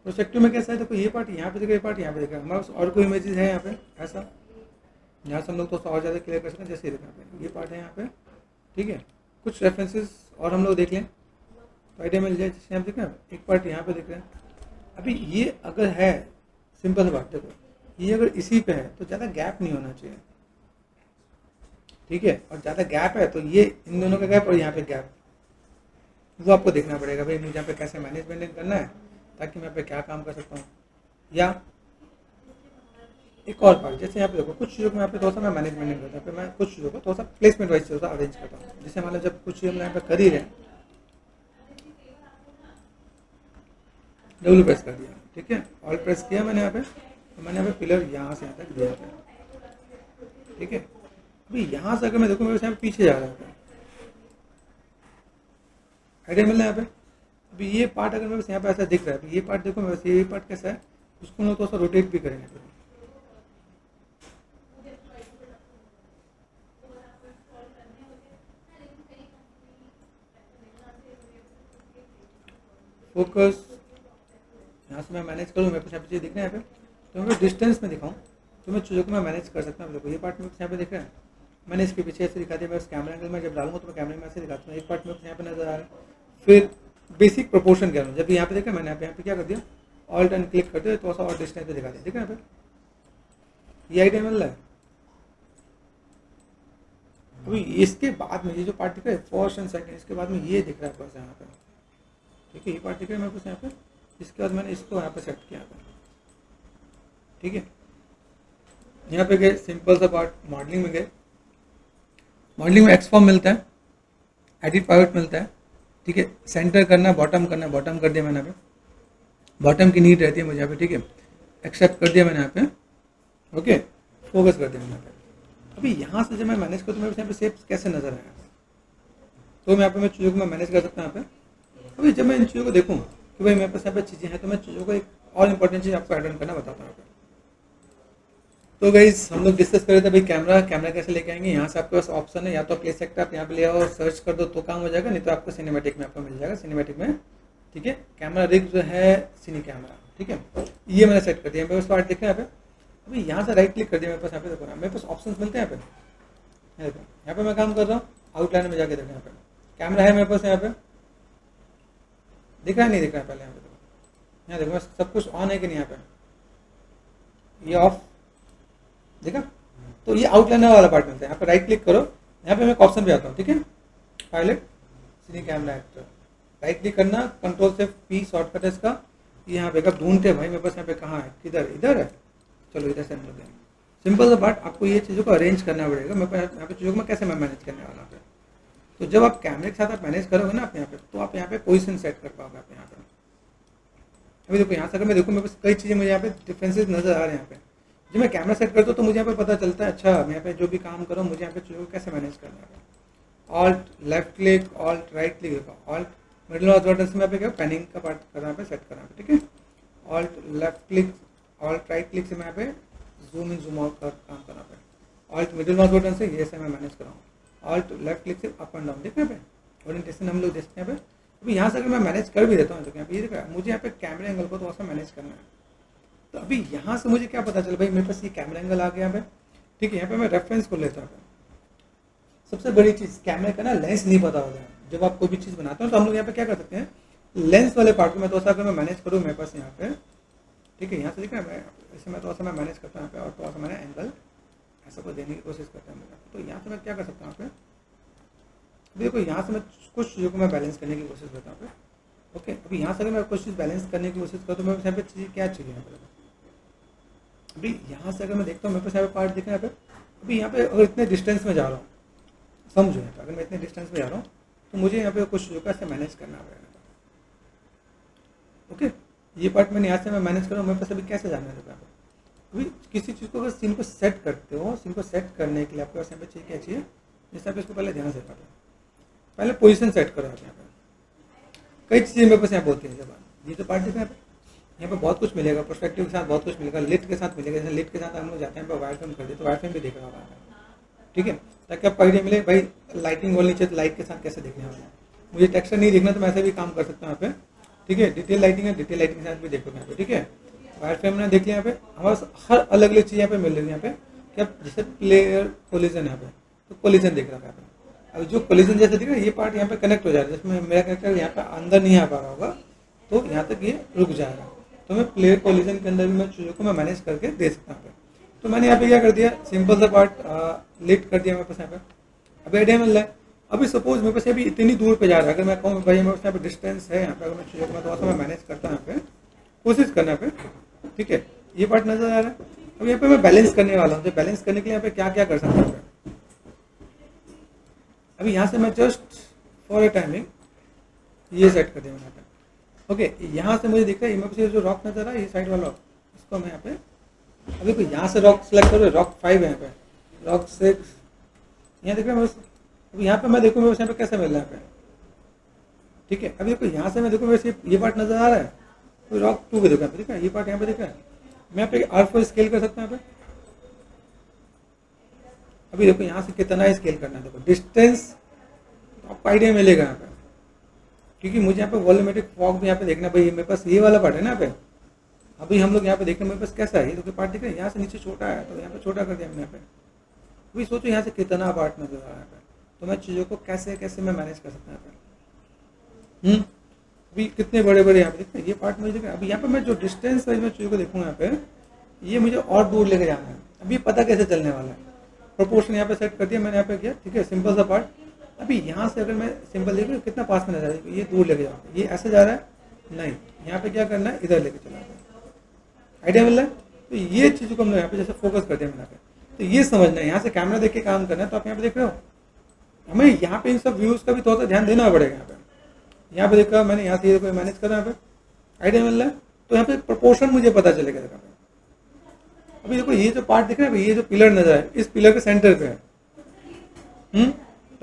प्रोस्पेक्टिव में कैसा है, देखो ये पार्ट यहाँ पे देखा, ये पार्ट यहाँ पे देखा, हमारे पास और कोई इमेजेस है यहाँ पे ऐसा, यहाँ से हम लोग तो और ज़्यादा क्लियर कर सकते हैं। जैसे देखा पे ये पार्ट है यहाँ पे, ठीक है। कुछ रेफरेंसेस और हम लोग देख लें तो आइडिया मिल जाए। जैसे यहाँ देखा एक पार्ट यहाँ पे दिख रहा है। अभी ये अगर है सिंपल बात, देखो ये अगर इसी पे है तो ज़्यादा गैप नहीं होना चाहिए, ठीक है। और ज़्यादा गैप है तो ये इन दोनों का गैप और यहाँ पे गैप, वो आपको देखना पड़ेगा भाई मुझे यहाँ पे कैसे मैनेजमेंट करना है ताकि मैं यहाँ पे क्या काम कर सकता हूँ। या एक और पार्ट जैसे यहाँ पे देखो कुछ चीज़ों को यहाँ पे थोड़ा सा मैं मैनेजमेंट करता हूँ, मैं कुछ चीज़ों को थोड़ा सा प्लेसमेंट वाइज थोड़ा सा अरेंज करता हूँ। जैसे मान लो जब कुछ चीज़ हम यहाँ पे कर ही रहे हैं, डब्ल्यू प्रेस कर दिया, ठीक है, ऑल प्रेस किया मैंने यहाँ पे, तो मैंने यहाँ पे पिलर यहाँ से यहाँ तक दिया था, ठीक है। अभी यहाँ से अगर मैं देखूँ मेरे यहाँ पे पीछे जा रहा है, आइडिया मिल रहा है यहाँ पे। अभी ये पार्ट अगर मेरे यहाँ पे ऐसा दिख रहा है, ये पार्ट देखो मेरे ये पार्ट कैसा है, उसको हम लोग थोड़ा सा रोटेट भी करेंगे। फोकस यहाँ से मैं मैनेज करूँ, मेरे पास यहाँ पे चीज़ दिख रहा है यहाँ पे, तो मैं डिस्टेंस में दिखाऊँ तो मैं चीज़ों को मैं मैनेज कर सकता हूँ। देखो ये पार्ट मेरे यहाँ पे दिख रहा है, मैंने इसके पीछे ऐसे दिखा दिया। मैं उस कैमरा एंगल में जब डालूंगा तो मैं कैमरे में ऐसे दिखाता हूँ। एक पार्ट मेरे यहाँ पे नजर आ रहा है। फिर बेसिक प्रोपोर्शन कह रहा हूँ, जब यहाँ पे देखा मैंने यहाँ पे क्या कर दिया, ऑल्ट एंड क्लिक कर दिया, थोड़ा सा और डिस्टेंस पे दिखा दिया, ठीक है। यहाँ पे ये आइडिया मिल रहा है। अभी इसके बाद में ये जो पार्ट दिख रहा है फर्स्ट एंड सेकंड, इसके बाद में ये दिख रहा है बस यहाँ पे, ठीक है। ये पार्ट दिख रहा है मेरे पास यहाँ पे, इसके बाद मैंने इसको यहाँ पे सेट किया था, ठीक है। यहाँ पे गए सिंपल सा पार्ट, मॉडलिंग में गए, मॉडलिंग में एक्स फॉर्म मिलता है, एडिट पाइवट मिलता है, ठीक है। सेंटर करना है, बॉटम करना है, बॉटम कर दिया मैंने यहाँ पे, बॉटम की नीड रहती है मुझे यहाँ पे, ठीक है। एक्सेप्ट कर दिया मैंने यहाँ पे, ओके, फोकस कर दिया मैंने यहाँ पे। अभी यहाँ से जब मैं मैनेज करूँ तो मेरे यहाँ पे शेप्स कैसे नजर आया, तो मैं यहाँ पे मैं चीज़ों को मैं मैनेज कर सकता हूँ यहाँ पे। अभी जब मैं इन चीज़ों को देखूँ कि भाई मेरे पास यहाँ पे चीज़ें हैं, तो मैं चीज़ों को एक और इम्पोर्टेंट चीज़ आपको ऐड ऑन करना बताता हूँ यहाँ पे। तो गाइस हम लोग डिस्कस कर रहे थे भाई कैमरा कैसे लेके आएंगे। यहाँ से आपके पास ऑप्शन है, या तो प्ले सेक्टर आप यहाँ पे ले आओ और सर्च कर दो तो काम हो जाएगा, नहीं तो आपको सिनेमैटिक में आपको मिल जाएगा, सिनेमैटिक में, ठीक है। कैमरा रिग जो है सिनी कैमरा, ठीक है, ये मैंने सेट कर दिया। मेरे पास पार्ट दिख रहा है यहाँ पे। अभी यहाँ से राइट क्लिक कर दिया, मेरे पास यहाँ पे देखो ना, मेरे पास ऑप्शंस मिलते हैं यहाँ पे। देखो यहाँ पे मैं काम कर रहा हूँ, आउटलाइन में जाके देखो यहाँ पे कैमरा है मेरे पास, यहाँ पे दिख रहा है नहीं दिख रहा है, पहले यहाँ पे देखो, यहाँ देखो सब कुछ ऑन है कि नहीं, यहाँ पे ये ऑफ देखा। तो ये आउटलाइनर वाला पार्ट मिलता है। यहाँ पे राइट क्लिक करो, यहाँ पे मैं ऑप्शन पे आता हूँ, ठीक है, पायलट सीधी कैमरा एक्टर, राइट क्लिक करना, कंट्रोल से पी शॉर्टकट है इसका। यहाँ पे कब ढूंढते भाई मेरे पास यहाँ पे कहाँ है, किधर, इधर है, चलो इधर से हम देंगे। सिंपल सा बात, आपको ये चीज़ों को अरेंज करना पड़ेगा। मेरे पास यहाँ पे चीज़ों को मैं कैसे मैनेज करने वाला हूँ। तो जब आप कैमरे के साथ आप मैनेज करोगे ना आप यहाँ पे, तो आप यहाँ पे पोजीशन सेट कर पाओगे आप यहाँ पे। अभी देखो यहाँ से अगर मैं देखूँ, मेरे पास कई चीज़ें मुझे यहाँ पे डिफरेंसेस नजर आ रहे हैं। यहाँ पे जब मैं कैमरा सेट करता हूँ तो मुझे यहाँ पे पता चलता है, अच्छा मैं यहाँ पे जो भी काम करूँ मुझे यहाँ पे चीज़ों को कैसे मैनेज करना है। Alt left click, alt right click, alt middle mouse button से मैं पे क्या पैनिंग का पार्ट कर यहाँ पे सेट करना है, ठीक है। Alt left click, alt right click से मैं यहाँ पे जूम इन जूम आउट का काम करना पे, ऑल्ट मिडिल माउस बटन से ये से मैं मैनेज कर रहा हूँ, ऑल्ट लेफ्ट क्लिक से अप एंड डाउन, देखना पे ओरिएंटेशन हम लोग देखते हैं यहाँ पे। अभी यहाँ से अगर मैं मैनेज कर भी देता हूँ तो यहाँ पे ये देखा, मुझे यहाँ पे कैमरे एंगल को थोड़ा सा मैनेज करना है। तो अभी यहाँ से मुझे क्या पता चल भाई, मेरे पास ये कैमरा एंगल आ गया यहाँ पे, ठीक है। यहाँ पे मैं रेफरेंस को लेता हूँ। सबसे बड़ी चीज़ कैमरे का ना लेंस नहीं पता होता है। जब आप कोई भी चीज़ बनाते हो तो हम लोग यहाँ पे क्या कर सकते हैं, लेंस वाले पार्ट को मैं थोड़ा सा अगर मैं मैनेज करूँ, मेरे पास यहाँ पे, ठीक है, यहाँ से देखा मैं ऐसे मैं थोड़ा सा मैं मैनेज करता हूँ यहाँ पे, और थोड़ा सा मैंने एंगल ऐसा को देने की कोशिश करता हूँ। तो यहाँ से मैं क्या कर सकता हूँ यहाँ पे, अभी देखो यहाँ से मैं कुछ चीज़ों को मैं बैलेंस करने की कोशिश करता हूँ यहाँ पे, ओके। अभी यहाँ से अगर मैं कुछ चीज़ बैलेंस करने की कोशिश करता हूँ तो मेरे पास यहाँ पे चीज़ क्या चाहिए यहाँ पे। अभी यहाँ से अगर मैं देखता हूँ मेरे पास यहाँ पे पार्ट दिख रहा है यहाँ पे। अभी यहाँ पे अगर इतने डिस्टेंस में जा रहा हूँ, समझो यहाँ पे, अगर मैं इतने डिस्टेंस में जा रहा हूँ तो मुझे यहाँ पे कुछ चीज़ों का ऐसे मैनेज करना पड़ेगा, ओके। ये पार्ट मैंने यहाँ से मैं मैनेज कर रहा हूँ, मेरे पास अभी कैसे जाना है यहाँ पे। अभी किसी चीज़ को अगर सीन को सेट करते हो, सीन को सेट करने के लिए आपके पास यहाँ पे चाहिए क्या चाहिए, जैसे आप इसको पहले ध्यान से करो, पहले पोजीशन सेट करो आप यहाँ पे। कई चीज़ें मेरे पास यहाँ बोलती हैं, जब ये तो पार्ट दिख रहा है यहाँ पे बहुत कुछ मिलेगा, पर्सपेक्टिव के साथ बहुत कुछ मिलेगा, लिट के साथ मिलेगा। जैसे लिट के साथ हम लोग जाते हैं पर वायर फ्रेम कर दिए तो वायर फ्रेम भी देख रहा होगा, ठीक है, ताकि आपको आइडिया मिले भाई लाइटिंग वाली नीचे लाइट के साथ कैसे देखने वाला है। मुझे टेक्सचर नहीं देखना तो मैं ऐसे भी काम कर सकता हूँ यहाँ पे, ठीक है। डिटेल लाइटिंग है, डिटेल लाइटिंग के साथ भी देखो यहाँ पे, ठीक है। वायर फ्रेम ने देख लिया यहाँ पे, हमारे हर अलग अलग चीज़ यहाँ पे मिल रही है यहाँ पे। क्या जैसे प्लेयर कोलिजन यहाँ पे, तो कोलिजन दिख रहा है यहाँ पे। अब जो कोलिजन जैसे दिख रहा है ये पार्ट यहाँ पे कनेक्ट हो जाएगा, जिसमें मेरा कनेक्टर यहाँ पे अंदर नहीं आ पा रहा होगा तो यहाँ तक ये रुक जाएगा। तो मैं प्लेयर कोलिजन के अंदर भी मैं चीज़ों को मैं मैनेज करके दे सकता हूँ। तो मैंने यहाँ पे क्या कर दिया, सिंपल सा पार्ट लिट कर दिया मेरे पास यहाँ पे। अभी आइडिया मिल रहा है। अभी सपोज मेरे पास अभी इतनी दूर पे जा रहा है, अगर मैं कहूँ भाई मेरे पास यहाँ पे डिस्टेंस है यहाँ पे, अगर मैं चीज़ों को मैं थोड़ा सा मैं मैनेज करता हूँ यहाँ पे, कोशिश करना पे, ठीक है। ये पार्ट नजर आ रहा है। अब यहाँ पे मैं बैलेंस करने वाला हूँ, तो बैलेंस करने के लिए यहाँ पे क्या क्या कर सकता हूँ। अभी यहाँ से मैं जस्ट फॉर ए टाइमिंग ये सेट कर दिया मैंने यहाँ पे, ओके। यहाँ से मुझे दिख रहा है मेरे पास जो रॉक नजर आ रहा है, ये साइड वाला रॉक, इसको मैं यहाँ पे अभी कोई यहाँ से रॉक सेलेक्ट करो, रॉक 5 है यहाँ पे, रॉक 6 यहाँ देख रहे हैं। अभी यहाँ पे मैं देखूँ मेरे यहाँ पे कैसे मिल रहा है यहाँ पे, ठीक है। अभी देखो यहाँ से मैं देखूँ वैसे ये पार्ट नजर आ रहा है, तो रॉक 2 पे देखो यहाँ पे, ठीक है। ये पार्ट यहाँ पे देखा है, मैं यहाँ पे R4 स्केल कर सकता हूँ यहाँ पे। अभी देखो यहाँ से कितना स्केल करना है, देखो डिस्टेंस आपको आइडिया मिलेगा यहाँ पे, क्योंकि मुझे यहाँ पे वॉल्यूमेट्रिक फॉग भी यहाँ पे देखना है भाई। मेरे पास ये वाला पार्ट है ना यहाँ पे, अभी हम लोग यहाँ पे देखें मेरे पास कैसा है, ये तो पार्ट दिख रहा है, यहाँ से नीचे छोटा है तो यहाँ पे छोटा कर दिया हमने यहाँ पे। अभी सोचो यहाँ से कितना पार्ट नजर आ रहा है, तो मैं चीज़ों को कैसे कैसे मैं मैनेज कर सकता हूँ यहाँ पे। अभी कितने बड़े बड़े यहाँ पे देखते हैं, ये पार्ट मुझे दिख रहा है। अभी यहाँ पे मैं जो डिस्टेंस साइज में चीज़ों को देखूँगा यहाँ पे, ये मुझे और दूर लेके जाना है। अभी पता कैसे चलने वाला है, प्रोपोर्शन यहाँ पे सेट कर दिया मैंने यहाँ पे किया, ठीक है, सिंपल सा पार्ट। अभी यहाँ से अगर मैं सिंपल देखूँ कितना पास में नजर आ रहा है, ये दूर लेके जाऊँगा, ये ऐसे जा रहा है नहीं, यहाँ पे क्या करना है, इधर लेके चला जाए। आइडिया मिल रहा है। तो ये चीज़ को हम लोग यहाँ पे जैसे फोकस करते हैं यहाँ पे, तो ये समझना है, यहाँ से कैमरा देख के काम करना है। तो आप यहाँ पे देख रहे हो, हमें यहाँ पे इन सब व्यूज़ का भी थोड़ा सा ध्यान देना पड़ेगा। यहाँ पे देखा मैंने, यहाँ से ये कोई मैनेज करना है यहाँ पे, आइडिया मिल रहा है। तो यहाँ पे प्रोपोर्शन मुझे पता चलेगा। देखा अभी देखो ये जो पार्ट दिख रहा है, ये जो पिलर नजर है, इस पिलर के सेंटर पे है।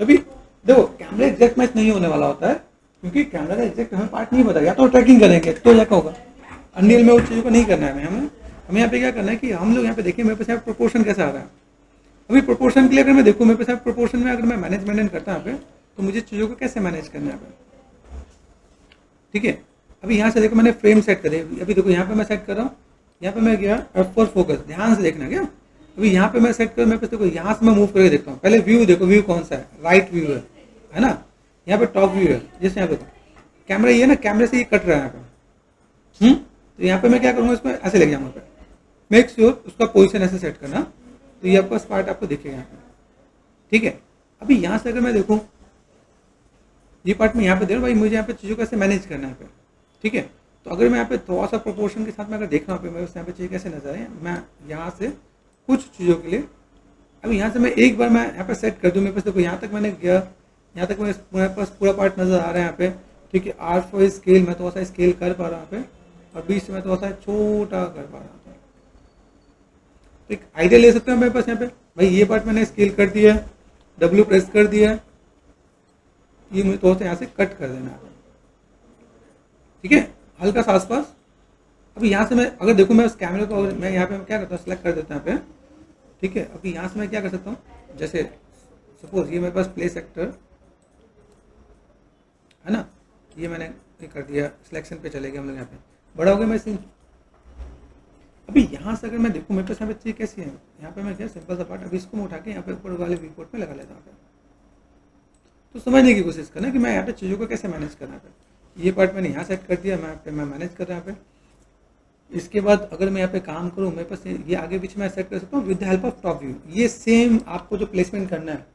अभी देखो कैमरा एग्जैक्ट मैच नहीं होने वाला होता है, क्योंकि कैमरा का एग्जैक्ट हमें पार्ट नहीं पता, या तो ट्रैकिंग करेंगे तो क्या होगा, अनरियल में उस चीज़ों को नहीं करना है हमें यहाँ पे क्या करना है कि हम लोग यहाँ पे देखिए मेरे पास यहाँ प्रोपोर्शन कैसा आ रहा है। अभी प्रोपोर्शन के लिए अगर मैं देखूँ मेरे पास यहाँ प्रोपोर्शन में अगर मैं मैनेजमेंट करता हूँ यहाँ पे, तो मुझे चीज़ों को कैसे मैनेज करना है, ठीक है। अभी यहाँ से देखो मैंने फ्रेम सेट करे, अभी देखो यहाँ पे मैं सेट कर रहा हूँ, यहाँ पे मैं गया F4 फोकस, ध्यान से देखना क्या। अभी यहाँ पे मैं सेट कर, मेरे पास देखो यहाँ से मैं मूव करके देखता हूँ, पहले व्यू देखो, व्यू कौन सा है, राइट व्यू है ना, यहाँ पे टॉप व्यू है, जैसे यहाँ पे कैमरा ये ना, कैमरे से ये कट रहा है यहाँ पे, तो यहाँ पे मैं क्या करूँगा, इसको ऐसे लेके जाऊँगा पे, मेक श्योर उसका पोजीशन ऐसे सेट करना, तो ये आपका पार्ट आपको दिखेगा यहाँ पे, ठीक है। अभी यहाँ से अगर मैं देखूँ, ये पार्ट में यहाँ पे दे रहा हूँ भाई, मुझे यहाँ पे चीज़ों को कैसे मैनेज करना है, ठीक है। तो अगर मैं यहाँ पे थोड़ा सा प्रोपोर्शन के साथ में अगर देख रहा हूँ, मैं उस यहाँ पे चीज़ें कैसे नजर आए, मैं यहाँ से कुछ चीज़ों के लिए, अभी यहाँ से मैं एक बार मैं यहाँ पे सेट कर दूँ, मेरे पास देखो यहाँ तक मैंने गया, यहाँ तक मेरे पास पूरा पार्ट नजर आ रहा है यहाँ पे, ठीक है। R4 स्केल मैं थोड़ा सा स्केल कर पा रहा हूँ यहाँ पे, और बीच से मैं थोड़ा सा छोटा कर पा रहा हूँ, तो एक आइडिया ले सकते हैं मेरे पास यहाँ पे, भाई ये पार्ट मैंने स्केल कर दिया है, W प्रेस कर दिया है, ये मुझे थोड़ा सा यहाँ से कट कर देना है, ठीक है, हल्का सा आसपास। अभी यहाँ से मैं अगर देखूँ, मैं उस कैमरे को मैं यहाँ पे क्या करता हूँ, सेलेक्ट कर देता हूँ यहाँ पे, ठीक है। अभी यहाँ से मैं क्या कर सकता हूँ, जैसे सपोज ये मेरे पास प्लेस एक्टर है ना, ये मैंने ये कर दिया, सिलेक्शन पे चले गए हम लोग, यहाँ पे बड़ा हो गया मैं सीन। अभी यहाँ से अगर मैं देखूँ, मेरे पास यहाँ पे चीज़ कैसी है, यहाँ पे मैं क्या सिंपल सा पार्ट, अभी इसको मैं उठा के यहाँ पे ऊपर वाले व्यू पोर्ट में लगा लेता हूँ, तो समझने की कोशिश करना कि मैं यहाँ पे चीज़ों को कैसे मैनेज करना है। ये पार्ट मैंने यहाँ सेट कर दिया, मैं मैनेज कर रहा हूँ यहाँ पे। इसके बाद अगर मैं यहाँ पे काम करूँ, मेरे पास ये आगे पीछे मैं सेट कर सकता हूँ with the help of top view. ये सेम आपको जो प्लेसमेंट करना है,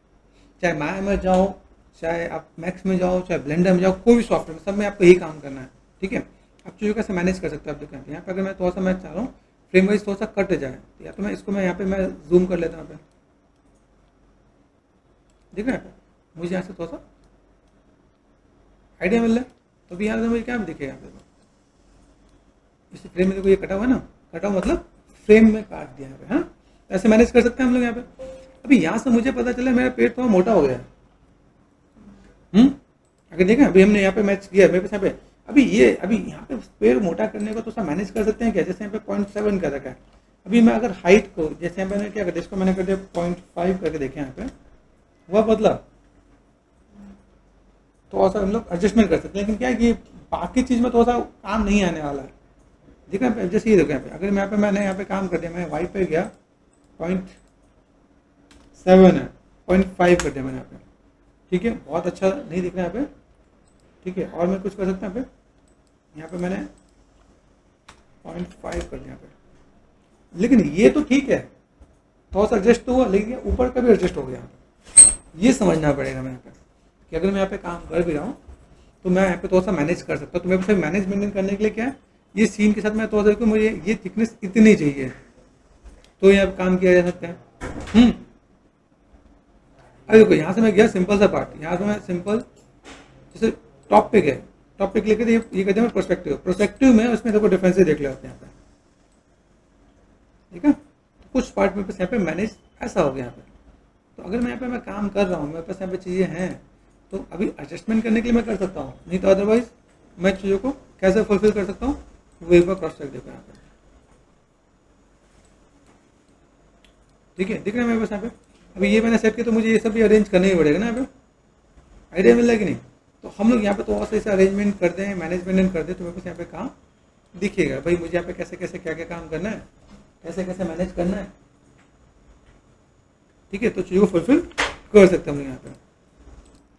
चाहे माया में जाओ, चाहे आप मैक्स में जाओ, चाहे ब्लेंडर में जाओ, कोई भी सॉफ्टवेयर में, सब में आपको यही काम करना है, ठीक है। आप चीज़ों कैसे मैनेज कर सकते हो, आप देखें यहाँ पे अगर मैं थोड़ा सा मैं चाह रहा हूँ फ्रेम वाइज थोड़ा सा कट जाए, या तो मैं इसको मैं यहाँ पे मैं जूम कर लेता हूँ, यहाँ पे देख रहे हैं, मुझे यहाँ से थोड़ा सा आइडिया मिल रहा है। तो अभी यहाँ से मुझे क्या दिखेगा, यहाँ पे इस फ्रेम में देखो ये कटा हुआ है ना, कटा हुआ मतलब फ्रेम में काट दिया यहाँ पे, हाँ, ऐसे मैनेज कर सकते हैं हम लोग यहाँ पे। अभी यहाँ से मुझे पता चला मेरा पेट थोड़ा मोटा हो गया है, अगर देखें अभी हमने यहाँ पे मैच किया मेरे पास यहाँ पे, अभी यहाँ पे पेड़ मोटा करने को तो सब मैनेज कर सकते हैं क्या, जैसे यहाँ पे 0.7 कर रखा है। अभी मैं अगर हाइट को, जैसे यहाँ पे मैंने क्या कर दिया, इसको मैंने कर दिया 0.5 करके देखें यहाँ पे, हुआ बदला, थोड़ा सा हम लोग एडजस्टमेंट कर सकते हैं। लेकिन क्या है कि बाकी चीज़ में थोड़ा सा काम नहीं आने वाला है, ठीक है। जैसे ये देखो यहाँ पे, अगर मैं यहाँ पे मैंने यहाँ पे काम कर दिया, मैं वाई पे गया 0.7 है, 0.5 कर दिया मैंने यहाँ पे, ठीक है, बहुत अच्छा नहीं दिख रहा है यहाँ पे, ठीक है। और मैं कुछ कर सकता हूँ यहाँ पे मैंने 0.5 कर दिया यहाँ पे, लेकिन ये तो ठीक है, थोड़ा सा एडजस्ट हुआ, लेकिन ऊपर का भी एडजस्ट हो गया यहाँ पे, ये समझना पड़ेगा मैं यहाँ पे कि अगर मैं यहाँ पे काम कर भी रहा हूँ तो मैं यहाँ पे थोड़ा सा मैनेज कर सकता हूँ। तो मेरे पास मैनेजमेंट करने के लिए क्या है, ये सीन के साथ मैं थोड़ा सा देखो मुझे ये थिकनेस इतनी चाहिए, तो यहाँ पे काम किया जा सकता है। अरे देखो यहाँ से मैं गया सिंपल सा पार्ट, यहाँ से मैं सिंपल जैसे टॉप पे गए, टॉप पे क्लिक करते ये कहते हैं प्रोस्पेक्टिव में, उसमें देखो डिफरेंस देख लो यहाँ पे, ठीक है। तो कुछ पार्ट मेरे पास यहाँ पे मैनेज ऐसा हो गया यहाँ पे। तो अगर मैं यहाँ पे मैं काम कर रहा हूँ, मेरे पास यहाँ पे चीज़ें हैं, तो अभी एडजस्टमेंट करने के लिए मैं कर सकता हूँ, नहीं तो अदरवाइज मैं चीज़ों को कैसे फुलफिल कर सकता हूँ, वो एक बार क्रॉस चेक देखो यहाँ पे, ठीक है, दिख रहा है मेरे पास यहाँ पे। अभी ये मैंने सेट किया, तो मुझे ये सब भी अरेंज करना ही पड़ेगा ना, यहाँ पे आइडिया मिल रहा है कि नहीं। तो हम लोग यहाँ पे थोड़ा सा इसे अरेंजमेंट कर दें, मैनेजमेंट कर दें, तो मेरे पास यहाँ पे काम दिखेगा भाई, मुझे यहाँ पे कैसे कैसे क्या क्या काम करना है, कैसे कैसे मैनेज करना है, ठीक है। तो चीज़ों को फुलफिल कर सकते हैं हम लोग यहाँ पे।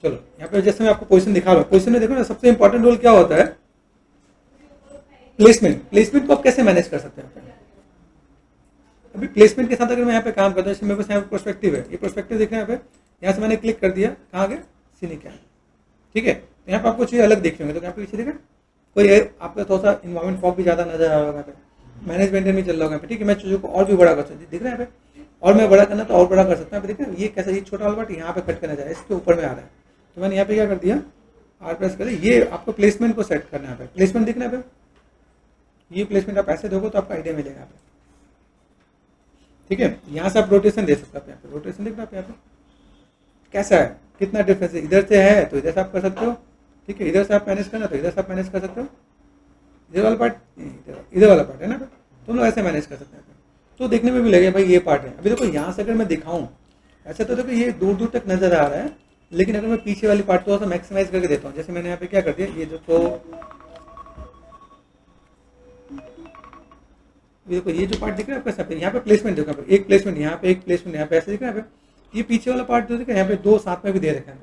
चलो यहाँ पे जैसे मैं आपको पोजीशन दिखा रहा हूँ, पोजीशन में देखो ना, सबसे इंपॉर्टेंट रोल क्या होता है, प्लेसमेंट को आप कैसे मैनेज कर सकते हैं। अभी प्लेसमेंट के साथ अगर मैं यहाँ पे काम करता हूँ, जैसे मेरे पास यहाँ पे प्रोस्पेक्टिव है, ये प्रोस्पेक्टिव दिख रहा है यहाँ पे, यहाँ से मैंने क्लिक कर दिया, कहाँ गया, सीनिक कैम, ठीक है। तो यहाँ पे आपको चीज़ अलग देखनी होगी, तो यहाँ पे पीछे देखा कोई आपका थोड़ा सा इन्वायरमेंट फॉग भी ज़्यादा नजर आ रहा होगा यहाँ पे, मैनेजमेंट भी चल रहा होगा यहाँ पे, ठीक है। मैं चीज़ों को और भी बड़ा कर सकता हूँ, दिख रहा है यहाँ पे, और मैं बड़ा करना तो और बड़ा कर सकता हूँ। देखिए ये कैसा, ये छोटा वाला पार्ट यहाँ पे कट करना चाहिए, इसके ऊपर में आ रहा है, तो मैंने यहाँ पे क्या कर दिया, आर प्रेस कर दिया। ये आपको प्लेसमेंट को सेट करना है यहाँ पे, प्लेसमेंट दिखना है, ये प्लेसमेंट आप ऐसे दोगे तो आपको आइडिया मिलेगा यहाँ पे, ठीक है। यहाँ से आप रोटेशन दे सकते हो, यहाँ पे रोटेशन देखना आप यहाँ पे कैसा है, कितना डिफरेंस है, इधर से है तो इधर से आप कर सकते हो, ठीक है। इधर से आप मैनेज करना तो इधर से आप मैनेज कर सकते हो, इधर वाला पार्ट इधर वाला पार्ट है ना, तो हम लोग ऐसे मैनेज कर सकते हैं। तो देखने में भी लगे भाई ये पार्ट है। अभी देखो यहाँ से अगर मैं दिखाऊं ऐसे, तो देखो ये दूर दूर तक नजर आ रहा है, लेकिन अगर मैं पीछे वाली पार्ट थोड़ा सा मैक्सिमाइज करके देता हूँ, जैसे मैंने यहाँ पे क्या कर दिया, ये जो तो ये देखो ये जो पार्ट दिख रहा है आपका सब यहाँ पे प्लेसमेंट देखो, एक प्लेसमेंट यहाँ पे, एक प्लेसमेंट यहाँ पे, ऐसे दिख रहा है। ये पीछे वाला पार्ट जो दिख रहा है यहाँ पे 2 साथ में भी दे रखे हैं,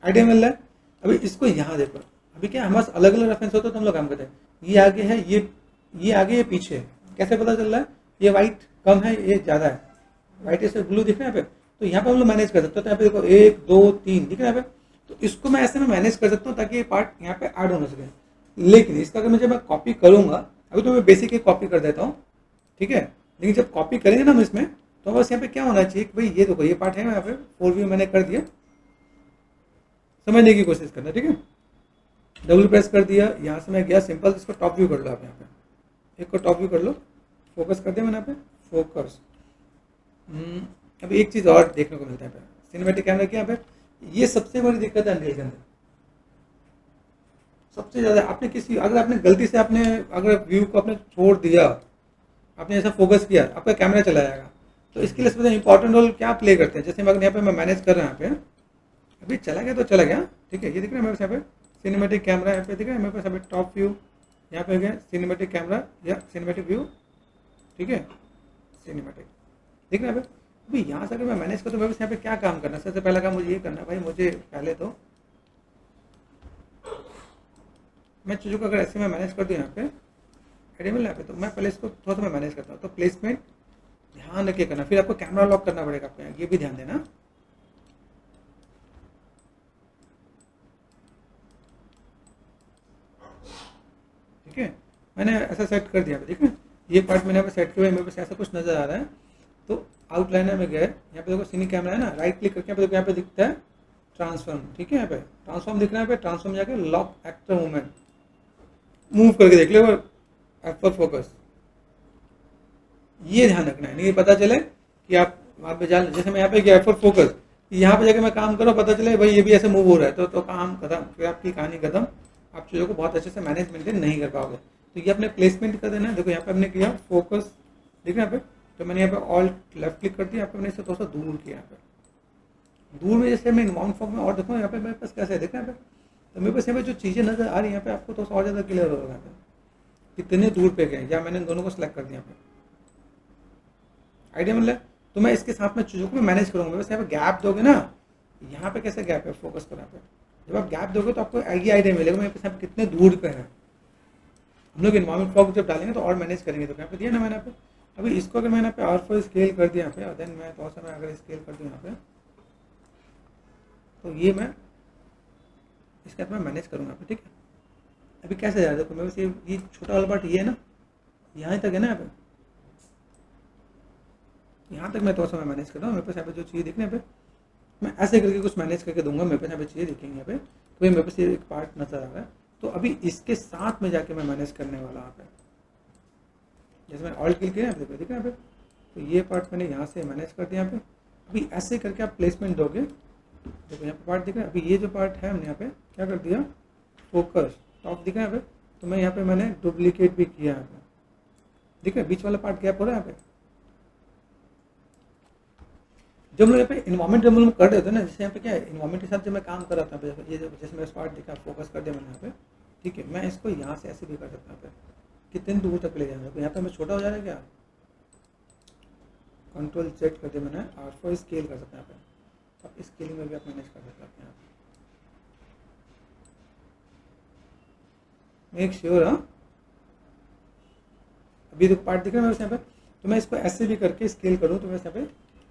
आइडिया मिल रहा है। अभी इसको यहाँ देखो, अभी क्या हमारे पास अलग अलग रेफरेंस होता है तो हम लोग काम करते हैं, ये आगे है, ये आगे, ये पीछे है, कैसे पता चल रहा है? ये वाइट कम है, ये ज़्यादा है, वाइट से ब्लू दिख रहा है यहाँ पे, तो यहाँ पे हम लोग मैनेज कर सकते हैं। तो यहाँ पे देखो 1 2 3 दिख रहा है यहाँ पे, तो इसको मैं ऐसे में मैनेज कर सकता हूँ ताकि ये पार्ट यहाँ पे ऐड होना सके। लेकिन इसका अगर मैं कॉपी करूँगा, अभी तो मैं बेसिक कॉपी कर देता हूँ, ठीक है। लेकिन जब कॉपी करेंगे ना हम इसमें, तो बस यहाँ पे क्या होना चाहिए कि भाई ये देखो ये पार्ट है यहाँ पे 4 मैंने कर दिया, समझने की कोशिश करना, ठीक है। डबल प्रेस कर दिया, यहाँ से मैं गया सिंपल, इसको टॉप व्यू कर लो आप, यहाँ पे एक को टॉप व्यू कर लो, फोकस कर दिया मैंने यहाँ पे, फोकस। अभी एक चीज़ और देखने को मिलता है यहाँ पे सिनेमैटिक कैमरा की, यहाँ पे ये सबसे बड़ी दिक्कत है अनरियल के अंदर, सबसे ज़्यादा। आपने किसी अगर आपने गलती से आपने अगर व्यू को आपने छोड़ दिया, आपने ऐसा फोकस किया, आपका कैमरा चला जाएगा। तो इसके लिए सबसे इंपॉर्टेंट रोल क्या प्ले करते हैं, जैसे अगर यहाँ पे मैं मैनेज कर रहा हूँ, यहाँ पे अभी चला गया तो चला गया, ठीक है। ये दिख रहा है मेरे पास यहाँ पे सिनेमैटिक कैमरा, यहाँ पे दिख रहा है मेरे पास यहाँ पे टॉप व्यू, यहाँ पे गया सिनेमैटिक कैमरा या सिनेमैटिक व्यू, ठीक है, सिनेमैटिक दिख रहा है। अभी यहाँ से अगर मैं मैनेज करूँ तो मेरे पास यहाँ पे क्या काम करना है, सबसे पहला काम मुझे ये करना है भाई, मुझे पहले तो मैं चीज़ों को अगर ऐसे मैं मैनेज कर दूँ यहाँ पे एडिबल यहाँ पे, तो मैं पहले इसको थोड़ा सा मैं मैनेज करता हूँ। तो प्लेसमेंट ध्यान रखिए करना, फिर आपको कैमरा लॉक करना पड़ेगा आपको, ये भी ध्यान देना, ठीक है। मैंने ऐसा सेट कर दिया, ठीक है। ये पार्ट मैंने यहाँ पे सेट किया है, मेरे पास ऐसा कुछ नजर आ रहा है। तो आउटलाइनर में गए, यहाँ पे देखो सिनी कैमरा है ना, राइट क्लिक करके यहाँ पे देखो, यहाँ पे दिखता है ट्रांसफॉर्म, ठीक है। यहाँ पे ट्रांसफॉर्म दिख रहा है, यहाँ पे ट्रांसफॉर्म जाके लॉक एक्टर मूवमेंट मूव करके देख लो, एफ फोकस, ये ध्यान रखना है, नहीं पता चले कि आप वहाँ पे जा, जैसे मैं यहाँ पे गया एफ फोकस, यहाँ पे जाके मैं काम करूँ, पता चले भाई ये भी ऐसे मूव हो रहा है, तो काम खत्म, फिर आपकी कहानी खत्म, आप चीज़ों को बहुत अच्छे से मैनेजमेंट नहीं कर पाओगे। तो ये अपने प्लेसमेंट कर देना है। देखो यहाँ पे हमने किया फोकस, ठीक है यहाँ पे, तो मैंने यहाँ पे ऑल्ट लेफ्ट क्लिक कर दिया, यहाँ पे मैंने इसे थोड़ा सा दूर किया, यहाँ पे दूर में जैसे मैं इनबाउंड फॉग में और देखो यहाँ पे मेरे पास कैसे है, देखो यहाँ पे, तो मेरे पास यहाँ पे जो चीज़ें नजर आ रही है यहाँ पे आपको तो और ज़्यादा क्लियर होगा यहाँ पे कितने दूर पे गए, या मैंने इन दोनों को सिलेक्ट कर दिया यहाँ पे, आइडिया मिल रहा है। तो मैं इसके साथ में चीज़ों को मैनेज करूँगा। बस यहाँ पे गैप दोगे ना, यहाँ पे कैसे गैप है, फोकस करो यहाँ पे, जब आप गैप दोगे तो आपको ये आइडिया मिलेगा मेरे पास यहाँ पे कितने दूर पे है। हम लोग इन्वायरमेंट फॉग जब डालेंगे तो और मैनेज करेंगे। तो यहाँ पे दिया ना मैंने यहाँ पे, अभी इसको अगर मैंने यहाँ पे R4 स्केल कर दिया यहाँ पे, और देन मैं थोड़ा सा मैं अगर स्केल कर दूँ यहाँ पे, तो ये मैं इसके साथ मैं मैनेज करूँगा यहाँ पे, ठीक है। अभी कैसे जा रहा है, देखो मेरे पास ये छोटा वाला पार्ट ये है ना, यहाँ तक है ना, यहाँ पे यहाँ तक मैं थोड़ा सा मैं मैनेज कर रहा हूँ। मेरे पास यहाँ पे जो चीज़ दिखने पे मैं ऐसे करके कुछ मैनेज करके दूंगा, मेरे पास यहाँ पे चीज़ें दिखेंगी यहाँ पे, तो मेरे पास ये एक पार्ट नजर आ रहा है। तो अभी इसके साथ में जाके मैं मैनेज करने वाला यहाँ पे, जैसे मैंने ऑल्ट क्लिक किया देखो दिख रहा है यहाँ पे, तो ये पार्ट मैंने यहाँ से मैनेज कर दिया यहाँ पे। अभी ऐसे करके आप प्लेसमेंट दोगे, देखो यहाँ पे पार्ट दिख रहा है। अभी ये जो पार्ट है हमने यहाँ पे क्या कर दिया, फोकस टॉप दिख रहा है यहाँ पे, तो मैं यहाँ पे मैंने डुप्लीकेट भी किया यहाँ पे, दिख रहा है बीच वाला पार्ट गैप हो रहा है यहाँ पे। जब हम लोग यहाँ पे इन्वायरमेंट जब हम लोग कर देते हैं ना, जैसे यहाँ पे क्या है इन्वायरमेंट के साथ जब मैं काम कर रहा था, ये जैसे मेरा पार्ट दिखा फोकस कर दिया मैंने यहाँ पे, ठीक है। मैं इसको यहाँ से ऐसे भी कर सकता हूँ, यहाँ पे कितने दूर तक ले जाएंगे, तो यहाँ पे मैं छोटा हो जा रहा है क्या, कंट्रोल सेट कर दिया मैंने, R4 स्केल कर सकते हैं यहाँ पे, अब स्केलिंग में भी आप मैनेज कर सकते हैं। मेक श्योर, हाँ अभी तो पार्ट दिख रहा है मेरे यहाँ पे, तो मैं इसको ऐसे भी करके स्केल करूँ तो मेरे यहाँ पे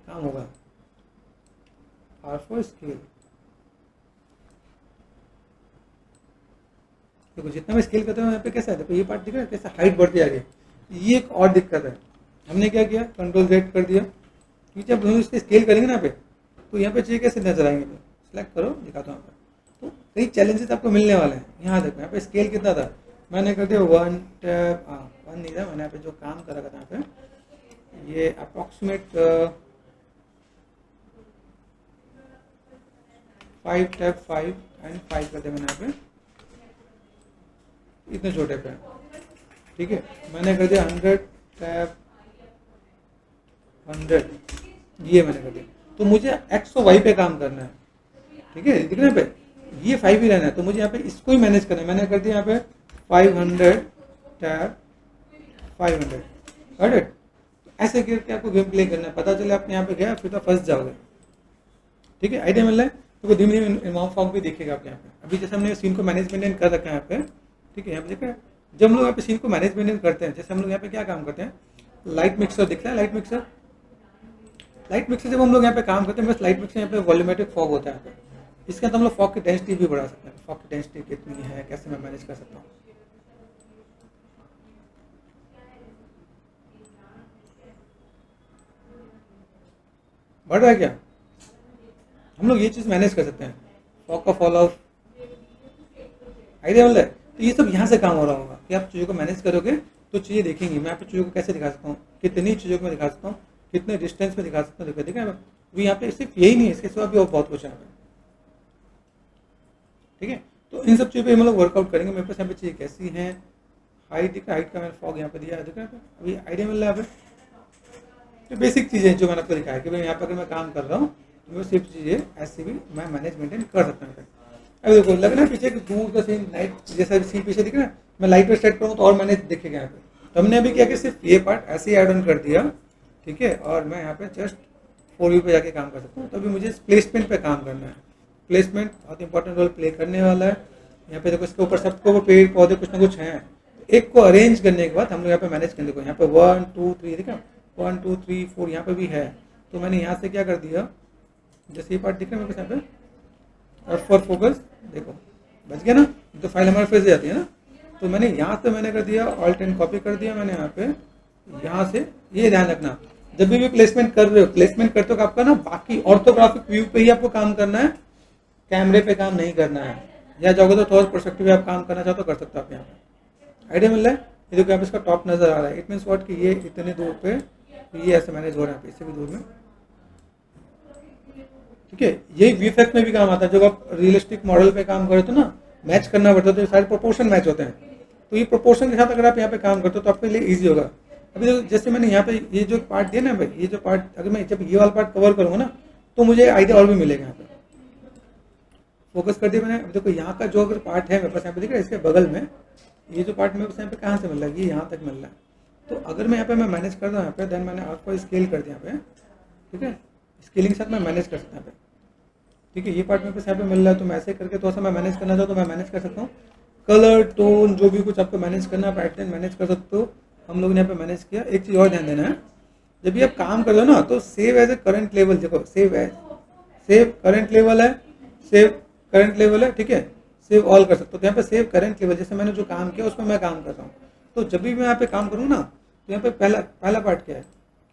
काम होगा। R4 स्केल, देखो जितना मैं स्केल करता हूँ यहाँ पे कैसा है, देखो ये पार्ट दिख रहा है कैसा हाइट बढ़ती आ गई। ये एक और दिक्कत है, हमने क्या किया कंट्रोल Z कर दिया, क्योंकि जब हम इसके स्केल करेंगे ना पे, तो यहाँ पे चीज़ें कैसे नजर आएंगे, सिलेक्ट करो दिखाता हूँ। तो कई चैलेंजेस आपको मिलने वाले हैं। यहाँ देखो यहाँ पे स्केल कितना था, मैंने कर दिया 1 टैप, 1 नहीं था, मैंने यहाँ पे जो काम कर रखा था यहाँ पे, ये अप्रॉक्सीमेट 5 टैप 5 एंड 5 कर दिया मैंने यहाँ पे, इतने छोटे पे, ठीक है। मैंने कर दिया 100 टैप 100, ये मैंने कर दिया। तो मुझे एक्स और वाई पे काम करना है, ठीक है, दिखने पे ये 5 ही रहना है, तो मुझे यहाँ पे इसको ही मैनेज करना है। मैंने कर दिया यहाँ पे 500 टैप 500, गॉट इट। ऐसे करके आपको गेम प्ले करना है, पता चले आप यहाँ पे गया फिर तो फंस जाओगे, ठीक है। आइडिया मिल रहा है, तो धीमे धीमे इन्वॉल्व फॉग भी देखिएगा आप यहाँ पे। अभी जैसे हमने सीन को मैनेजमेंट कर रखा है यहाँ पे, ठीक है। यहाँ पे देखा जब हम लोग यहाँ पे सीन को मैनेजमेंट करते हैं, जैसे हम लोग यहाँ पे क्या काम करते हैं, लाइट मिक्सर दिखता है, लाइट मिक्सर जब हम लोग यहाँ पे काम करते हैं, बस लाइट मिक्सर यहाँ पे वॉल्यूमेट्रिक फॉग होता है यहाँ पे। इसके अंदर हम लोग फॉग की डेंसिटी भी बढ़ा सकते हैं, फॉग की डेंसिटी कितनी है, कैसे मैं मैनेज कर सकता हूँ। बढ़ रहा है क्या, हम लोग ये चीज़ मैनेज कर सकते हैं, फॉग का फॉल ऑफ। आइडिया मिल रहा है, तो ये सब यहाँ से काम हो रहा होगा कि आप चीज़ों को मैनेज करोगे तो चीज़ें देखेंगी। मैं यहाँ पे चीज़ों को कैसे दिखा सकता हूँ, कितनी चीज़ों को मैं दिखा सकता हूँ, कितने डिस्टेंस में दिखा सकता हूँ, देखा है अभी यहाँ पे सिर्फ यही नहीं है, इसके सिवा भी और बहुत कुछ है, ठीक है। तो इन सब चीज़ों पे हम लोग वर्कआउट करेंगे। मेरे पास यहाँ पे चीज़ें कैसी हैं, हाइट का मैंने फॉग यहाँ पे दिया है, देखा है अभी आइडिया मिल रहा है। तो बेसिक चीज़ें जो मैंने आपको दिखाया कि भाई यहाँ पर अगर मैं काम कर रहा हूँ तो मैं सिर्फ चीज़ें ऐसी भी मैं मैनेज मेंटेन कर सकता हूँ। अभी देखो लग रहा है पीछे दूर का सीन लाइट जैसा सीन पीछे दिख रहा है, मैं लाइट पे सेट करूँ तो और मैनेज दिखेगा यहाँ पे। तो हमने अभी क्या कि सिर्फ ये पार्ट ऐसे ही ऐड ऑन कर दिया, ठीक है, और मैं यहाँ पे जस्ट 4 पे जाके काम कर सकता हूँ। तो अभी मुझे प्लेसमेंट पे काम करना है, प्लेसमेंट बहुत इंपॉर्टेंट रोल प्ले करने वाला है। यहाँ पे देखो इसके ऊपर सबके ऊपर पेड़ पौधे कुछ ना कुछ हैं, एक को अरेंज करने के बाद हम लोग यहाँ पे मैनेज करने को, यहाँ पे 1 2 3 देखा 1 2 3 4 यहाँ पे भी है। तो मैंने यहाँ से क्या कर दिया, जैसे ये पार्ट दिख रहा है मेरे पास यहाँ पे, और फॉर फोकस देखो बच गया ना, तो फाइल हमारे फेस जाती है ना। तो मैंने यहाँ से मैंने कर दिया ऑल्ट एंड कॉपी कर दिया मैंने यहाँ पे, यहाँ से ये ध्यान रखना जब भी प्लेसमेंट कर रहे हो, प्लेसमेंट करते हो आपका ना बाकी ऑर्थोग्राफिक व्यू पे ही आपको काम करना है, कैमरे पे काम नहीं करना है। या जाओगे तो थोड़ा परस्पेक्टिव आप काम करना चाहो तो कर सकते हो आप यहाँ पे। आइडिया मिल रहा है, ये देखो यहाँ पे इसका टॉप नजर आ रहा है, इट मीन्स व्हाट कि ये इतने दूर पे ये ऐसे मैनेज हो रहा है, इससे भी दूर में, ठीक है। यही वीएफएक्स में भी काम आता है, जब आप रियलिस्टिक मॉडल पे काम करते हो ना, मैच करना पड़ता है तो सारे प्रोपोर्शन मैच होते हैं। तो ये प्रोपोर्शन के साथ अगर आप यहाँ पे काम करते हो तो आपके लिए ईजी होगा। अभी देखो जैसे मैंने यहाँ पे ये जो पार्ट दिया ना भाई, ये जो पार्ट अगर मैं जब ये वाला पार्ट कवर करूंगा ना तो मुझे आइडिया और भी मिलेगा। यहाँ पे फोकस कर दिया मैंने। अभी देखो यहाँ का जो अगर पार्ट है मेरे पास यहाँ पे दिख रहा है, इसके बगल में ये जो पार्ट मेरे पास यहाँ पे कहाँ से मिल रहा है, ये यहाँ तक मिल रहा है। तो अगर मैं यहाँ पे मैं मैनेज कर दूँ यहाँ पे, देन मैंने आपको स्केल कर दिया यहाँ पे, ठीक है, स्केलिंग के साथ मैं मैनेज कर सकता हूँ यहाँ पे, ठीक है। ये पार्ट मेरे पास यहाँ पे मिल रहा है तो मैं ऐसे करके थोड़ा सा मैं मैनेज करना चाहूँ तो मैं मैनेज कर सकता हूँ। कलर टोन जो भी कुछ आपको मैनेज करना है, पैटर्न मैनेज कर सकते हो। हम लोग ने यहाँ पे मैनेज किया। एक चीज़ और ध्यान देना है, जब भी आप काम कर रहे हो ना तो save as a current level, देखो सेव करंट लेवल है, सेव करंट लेवल है, ठीक है, सेव ऑल कर सकते हो। तो यहाँ पे सेव करंट लेवल, जैसे मैंने जो काम किया उसमें मैं काम कर रहा हूँ। तो जब भी मैं यहाँ पे काम करूँ ना तो यहाँ पे पहला पार्ट क्या है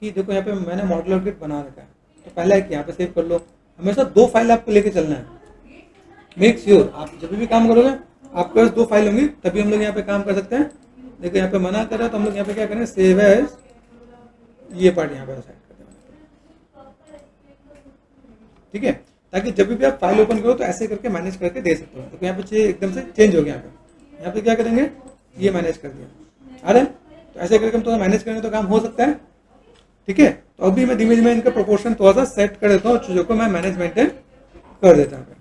कि देखो यहाँ पे मैंने मॉडुलर किट बना रखा है, तो पहला है कि यहाँ पे सेव कर लो। हमेशा 2 फाइल आपको लेके चलना है। मेक श्योर आप जब भी काम करोगे आपके पास 2 फाइल होंगी, तभी हम लोग यहाँ पे काम कर सकते हैं। देखो यहाँ पे मना कर रहा है तो हम लोग यहाँ पे क्या करें, सेव एज, ये पार्ट यहाँ पे सेट कर दें, ठीक है, ताकि जब भी आप फाइल ओपन करो तो ऐसे करके मैनेज करके दे सकते हो। तो यहाँ पे एकदम से चेंज हो गया। यहाँ पे क्या करेंगे, ये मैनेज कर दिया। अरे तो ऐसे करके हम थोड़ा मैनेज करेंगे तो काम हो सकता है, ठीक है। तो अभी मैं धीमे धीमे इनका प्रोपोर्शन थोड़ा सा सेट कर देता हूँ, चीज़ों को मैं मैनेजमेंट कर देता हूँ।